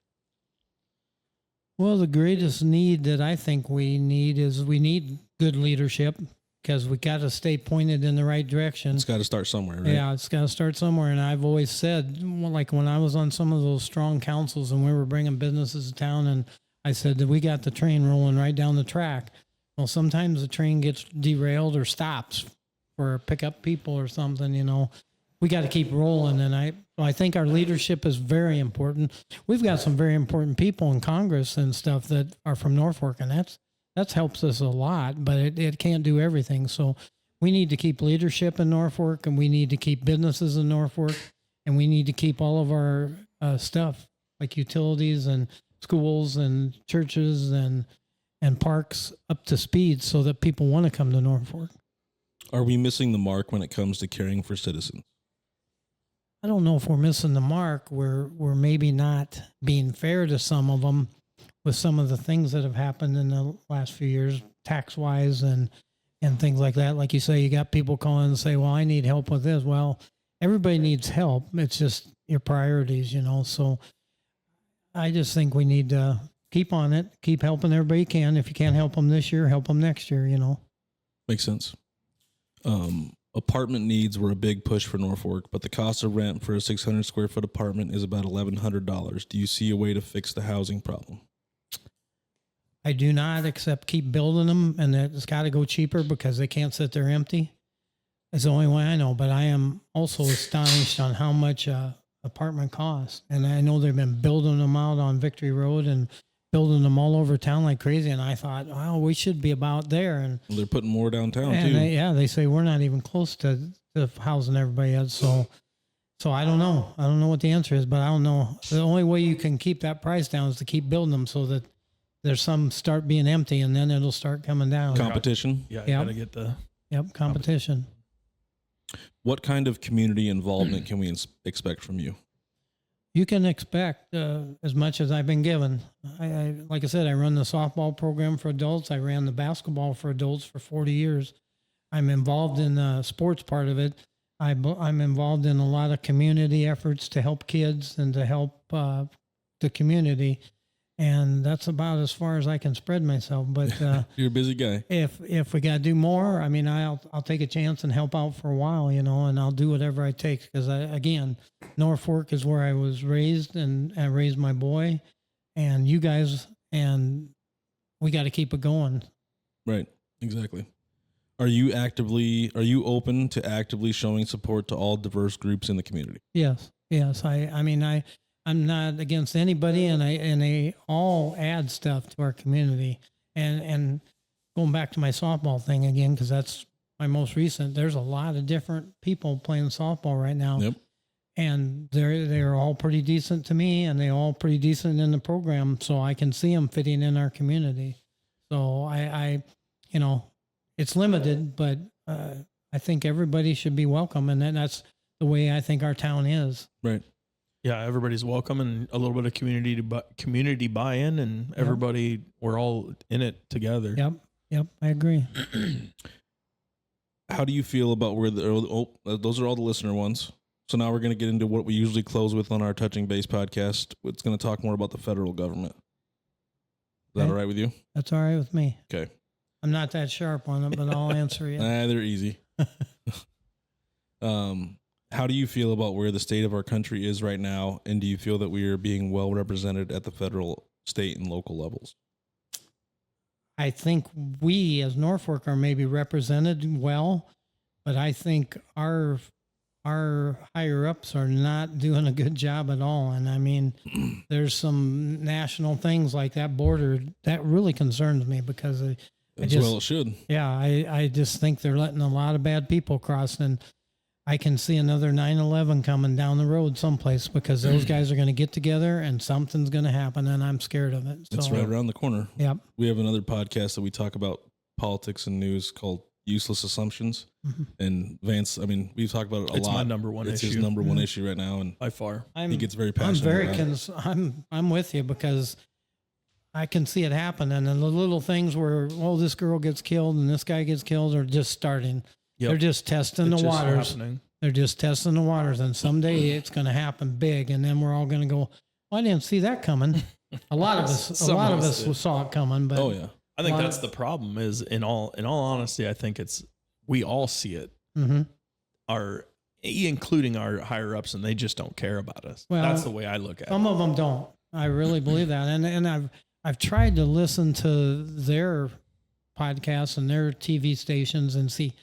Well, the greatest need that I think we need good leadership, because we got to stay pointed in the right direction. It's got to start somewhere, right? Yeah, it's got to start somewhere. And I've always said, well, like when I was on some of those strong councils and we were bringing businesses to town, and I said that we got the train rolling right down the track. Well, sometimes the train gets derailed or stops for pick up people or something, you know. We got to keep rolling. And I think our leadership is very important. We've got some very important people in Congress and stuff that are from Norfolk, and that helps us a lot, but it can't do everything. So we need to keep leadership in Norfolk, and we need to keep businesses in Norfolk, and we need to keep all of our stuff like utilities and schools and churches and parks up to speed so that people want to come to Norfolk. Are we missing the mark when it comes to caring for citizens? I don't know if we're missing the mark. We're maybe not being fair to some of them with some of the things that have happened in the last few years, tax-wise and things like that. Like you say, you got people calling and say, well, I need help with this. Well, everybody needs help. It's just your priorities, you know. So I just think we need to keep on it, keep helping everybody you can. If you can't help them this year, help them next year, you know. Makes sense. Apartment needs were a big push for Norfolk, but the cost of rent for a 600 square foot apartment is about $1,100. Do you see a way to fix the housing problem? I do not, except keep building them, and it's got to go cheaper because they can't sit there empty. It's the only way I know, but I am also astonished on how much apartment costs. And I know they've been building them out on Victory Road and building them all over town like crazy. And I thought, well, we should be about there. And Well, they're putting more downtown and too. they say we're not even close to housing everybody yet. So I don't know. I don't know what the answer is, but I don't know. The only way you can keep that price down is to keep building them so that there's some start being empty, and then it'll start coming down. Competition. Yeah, you Yep. gotta get the Competition. What kind of community involvement can we expect from you? You can expect as much as I've been given. I like I said, I run the softball program for adults. I ran the basketball for adults for 40 years. I'm involved in the sports part of it. I'm involved in a lot of community efforts to help kids and to help the community. And that's about as far as I can spread myself. But You're a busy guy. if we got to do more, I mean, I'll take a chance and help out for a while, and I'll do whatever I take. Because again, Norfolk is where I was raised, and I raised my boy, and you guys, and we got to keep it going. Right. Exactly. Are you open to actively showing support to all diverse groups in the community? Yes. I'm not against anybody, and they all add stuff to our community. And going back to my softball thing again, because that's my most recent. There's a lot of different people playing softball right now, Yep. and they're all pretty decent to me, and they all pretty decent in the program, so I can see them fitting in our community. So I it's limited, but I think everybody should be welcome, and that's the way I think our town is. Right. Yeah, everybody's welcome, and a little bit of community buy-in, and everybody, we're all in it together. Yep, I agree. How do you feel about where those are all the listener ones. So now we're going to get into what we usually close with on our Touching Base podcast. It's going to talk more about the federal government. Is that Okay. all right with you? That's all right with me. Okay. I'm not that sharp on it, but I'll answer you. They're easy. How do you feel about where the state of our country is right now? And do you feel that we are being well represented at the federal, state, and local levels? I think we as Norfolk are maybe represented well, but I think our higher ups are not doing a good job at all. And I mean, there's some national things like that border that really concerns me, because Well, it should. Yeah, I just think they're letting a lot of bad people cross, and I can see another 9/11 coming down the road someplace, because those guys are going to get together and something's going to happen, and I'm scared of it. It's right around the corner. Yep. We have another podcast that we talk about politics and news called Useless Assumptions. Mm-hmm. And Vance, I mean, we've talked about it a lot. It's my number one It's issue. his number one issue right now, and By far. he gets very passionate. I'm with you, because I can see it happen, and then the little things where, this girl gets killed and this guy gets killed are just starting. Yep. They're just testing It's the just waters. happening. They're just testing the waters, and someday it's going to happen big, and then we're all going to go, I didn't see that coming. A lot of us saw it coming, but Oh yeah. I think that's the problem. Is in all honesty, I think we all see it. Mm-hmm. Including our higher ups, and they just don't care about us. Well, That's the way I look at it. Some of them don't. I really believe that, and I've tried to listen to their podcasts and their TV stations and see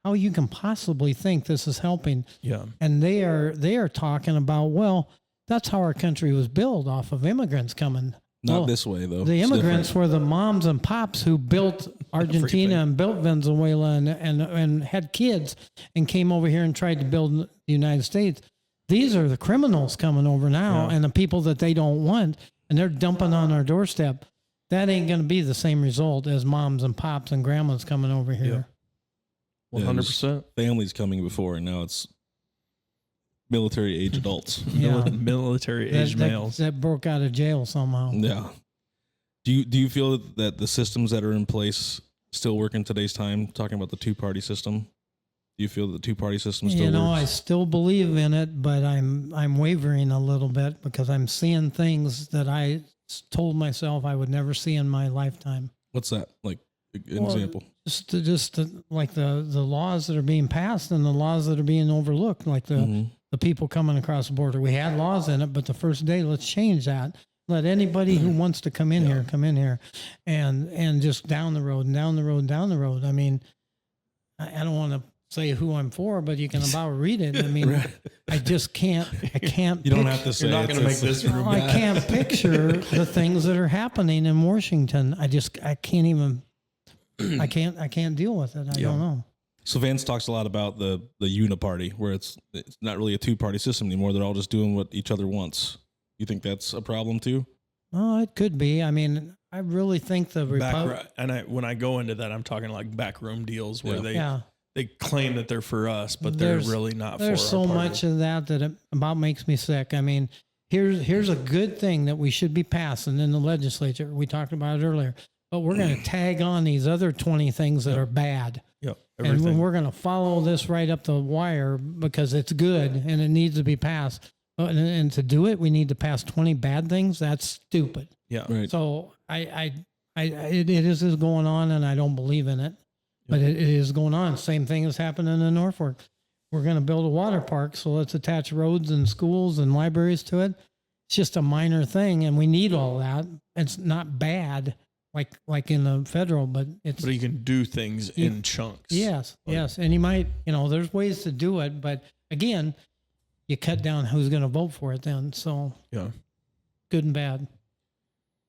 how you can possibly think this is helping. Yeah. And they are talking about, that's how our country was built, off of immigrants coming. Not this way though. The It's immigrants different. were the moms and pops who built Argentina and built Venezuela and had kids and came over here and tried to build the United States. These are the criminals coming over now, and the people that they don't want, and they're dumping on our doorstep. That ain't going to be the same result as moms and pops and grandmas coming over here. 100%. Families coming before, and now it's military age adults. Yeah. Military age males. That broke out of jail somehow. Yeah. Do you feel that the systems that are in place still work in today's time? Talking about the two-party system, do you feel that the two-party system still I works? still believe in it, but I'm wavering a little bit, because I'm seeing things that I told myself I would never see in my lifetime. What's that? Like an example? Just like the laws that are being passed and the laws that are being overlooked, like the people coming across the border. We had laws in it, but the first day, let's change that. Let anybody who wants to come in here, come in here, and just down the road and down the road and down the road. I mean, I don't want to say who I'm for, but you can about read it. I mean, I just can't. I can't. You don't have to say. You're not going to make this room. I can't picture the things that are happening in Washington. I can't even. I can't deal with it. I don't know. So Vance talks a lot about the uniparty, where it's not really a two-party system anymore. They're all just doing what each other wants. You think that's a problem too? Oh, it could be. I mean, I really think the when I go into that, I'm talking like backroom deals where they claim that they're for us, but they're really not for us. There's so much of that it about makes me sick. I mean, here's a good thing that we should be passing in the legislature. We talked about it earlier, but we're going to tag on these other 20 things that are bad. Yep. And we're going to follow this right up the wire because it's good and it needs to be passed. And to do it, we need to pass 20 bad things. That's stupid. Yeah. Right. So it is going on, and I don't believe in it, but it is going on. Same thing is happening in Norfolk. We're going to build a water park, so let's attach roads and schools and libraries to it. It's just a minor thing, and we need all that. It's not bad like in the federal, but it's. But you can do things in chunks. Yes, yes, and you might, there's ways to do it, but again, you cut down who's going to vote for it then. So Yeah. good and bad.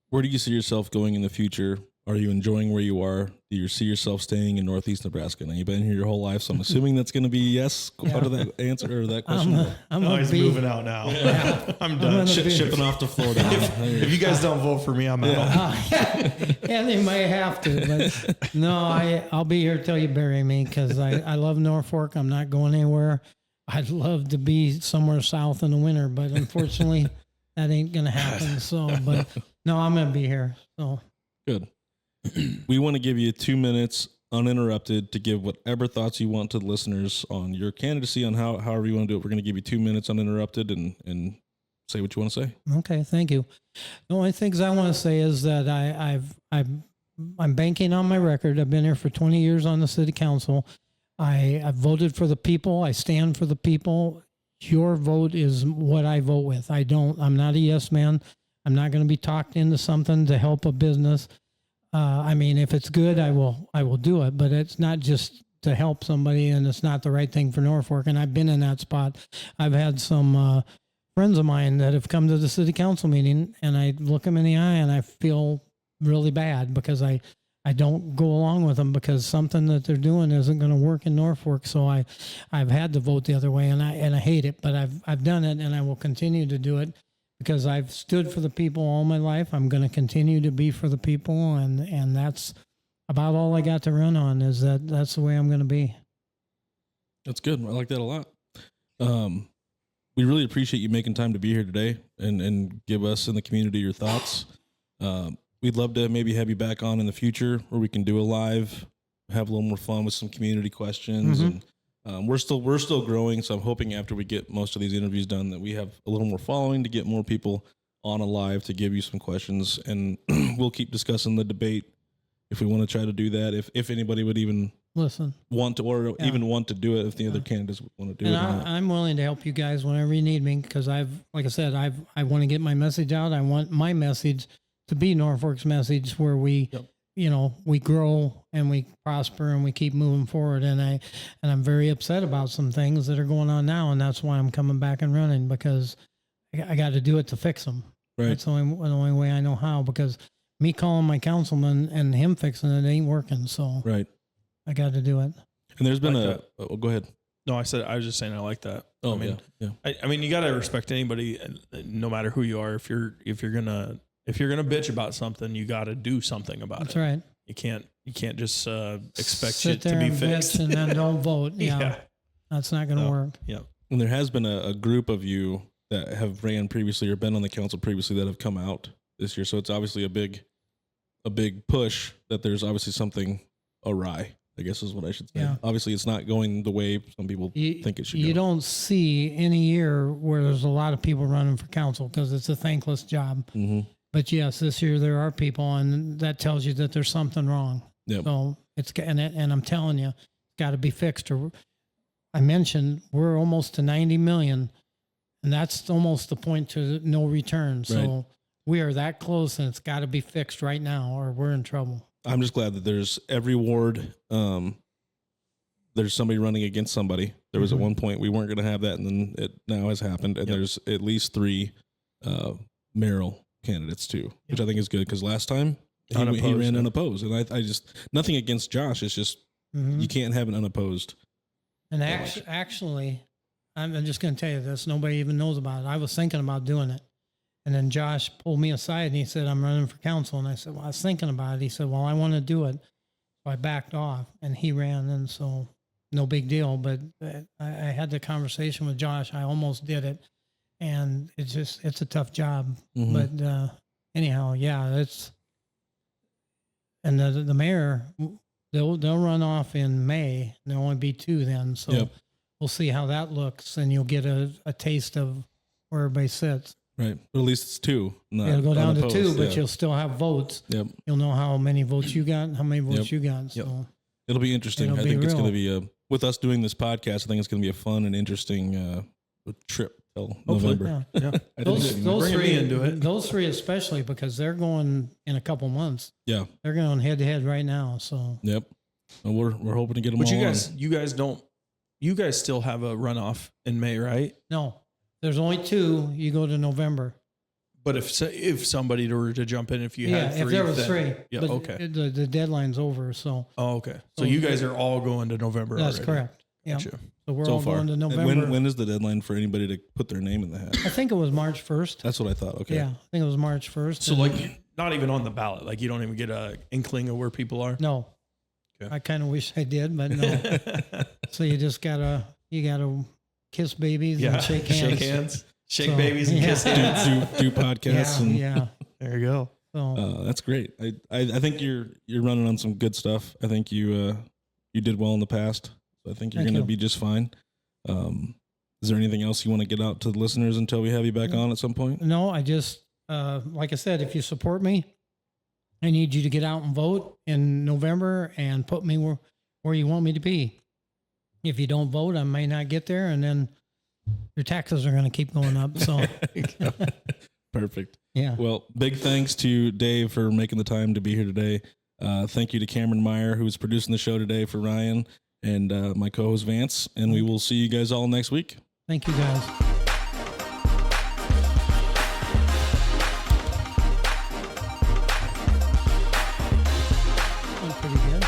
Where do you see yourself going in the future? Are you enjoying where you are? Do you see yourself staying in Northeast Nebraska? Now, you've been here your whole life, so I'm assuming that's going to be yes. Out of that answer or that question. I'm No, gonna he's be moving out now. I'm done. gonna be- Shipping off to Florida. If you guys don't vote for me, I'm out. Yeah, they might have to, but no, I'll be here till you bury me because I love Norfolk. I'm not going anywhere. I'd love to be somewhere south in the winter, but unfortunately, that ain't gonna happen. So, but no, I'm gonna be here. So Good. We want to give you 2 minutes uninterrupted to give whatever thoughts you want to the listeners on your candidacy, on however you want to do it. We're going to give you 2 minutes uninterrupted and say what you want to say. okay, thank you. The only things I want to say is that I'm banking on my record. I've been here for 20 years on the city council. I've voted for the people. I stand for the people. Your vote is what I vote with. I'm not a yes man. I'm not going to be talked into something to help a business. I mean, if it's good, I will do it, but it's not just to help somebody, and it's not the right thing for Norfolk. And I've been in that spot. I've had some friends of mine that have come to the city council meeting, and I look them in the eye and I feel really bad because I don't go along with them because something that they're doing isn't going to work in Norfolk. So I've had to vote the other way, and I hate it, but I've done it, and I will continue to do it. Because I've stood for the people all my life. I'm going to continue to be for the people, and that's about all I got to run on. Is that's the way I'm going to be. That's good. I like that a lot. We really appreciate you making time to be here today and give us in the community your thoughts. We'd love to maybe have you back on in the future where we can do a live, have a little more fun with some community questions. Mm-hmm. And we're still growing. So I'm hoping after we get most of these interviews done that we have a little more following to get more people on a live to give you some questions. And we'll keep discussing the debate if we want to try to do that. If anybody would even Listen, want to, or even want to do it, if the other candidates want to do and it. I'm willing to help you guys whenever you need me because I want to get my message out. I want my message to be Norfolk's message where we, we grow and we prosper and we keep moving forward. And I'm very upset about some things that are going on now. And that's why I'm coming back and running because I got to do it to fix them. Right. That's the only way I know how, because me calling my councilman and him fixing it ain't working. So Right. I got to do it. And there's been Like go ahead. No, I was just saying I like that. Oh, I mean, yeah. I mean, you got to respect anybody, no matter who you are. If you're gonna bitch about something, you got to do something about That's it. right. You can't just expect Sit shit to there be and fixed. bitch and then don't vote. Yeah. Yeah. That's not going to No. work. Yeah. And there has been a group of you that have ran previously or been on the council previously that have come out this year. So it's obviously a big push that there's obviously something awry, I guess is what I should say. Yeah. Obviously it's not going the way some people think it should go. You don't see any year where there's a lot of people running for council because it's a thankless job. Mm-hmm. But yes, this year there are people, and that tells you that there's something wrong. Yep. So and I'm telling you, it's got to be fixed. Or I mentioned we're almost to 90 million, and that's almost the point to no return. So Right. we are that close, and it's got to be fixed right now, or we're in trouble. I'm just glad that there's every ward, there's somebody running against somebody. There was at one point we weren't going to have that, and then it now has happened. And there's at least 3 mayoral candidates too, which I think is good because last time he ran unopposed, and I just nothing against Josh. It's just you can't have an unopposed. And actually, I'm just going to tell you this. Nobody even knows about it. I was thinking about doing it. And then Josh pulled me aside and he said, I'm running for council. And I said, well, I was thinking about it. He said, well, I want to do it. So I backed off and he ran. And so no big deal. But I had the conversation with Josh. I almost did it. And it's a tough job. Mm-hmm. But anyhow, yeah, and the mayor, they'll run off in May. There'll only be 2 then. So we'll see how that looks. And you'll get a taste of where everybody sits. Right. But at least it's 2. Not It'll go down to 2, unopposed. but Yeah. you'll still have votes. Yep. You'll know how many votes you got, how many votes Yep. you got. So It'll be interesting. It'll I be think it's real. going to be with us doing this podcast. I think it's going to be a fun and interesting trip till Hopefully. November. Yeah. I think those it's- those Bringing me three into it. Those 3 especially because they're going in a couple months. yeah. They're going head to head right now. So Yep. And we're hoping to get them But all you guys still have a runoff in May, right? no, there's only 2. You go to November. But if somebody were to jump in, if you had 3, if there was then- 3. Yeah. but Okay. The deadline's over. So Oh, okay. So So- you guys are all going to November. that's already. correct. Yeah. Gotcha. So we're So all far. going to And November. when is the deadline for anybody to put their name in the hat? I think it was March 1st. That's what I thought. Okay. Yeah, I think it was March 1st. So and- like not even on the ballot. Like you don't even get a inkling of where people are. no, Okay. I kind of wish I did, but no. So you just gotta kiss babies Yeah. and shake hands. Shake hands. Shake So, babies and yeah. kiss hands. do podcasts Yeah, and yeah. There you go. So that's great. I think you're running on some good stuff. I think you did well in the past. So I think you're Thank going to you. be just fine. Is there anything else you want to get out to the listeners until we have you back on at some point? no, I just like I said, if you support me, I need you to get out and vote in November and put me where you want me to be. If you don't vote, I may not get there, and then your taxes are going to keep going up. So Perfect. yeah. Well, big thanks to Dave for making the time to be here today. Thank you to Cameron Meyer, who's producing the show today for Ryan, and my co-host Vance. And we will see you guys all next week. Thank you, guys. That's pretty good.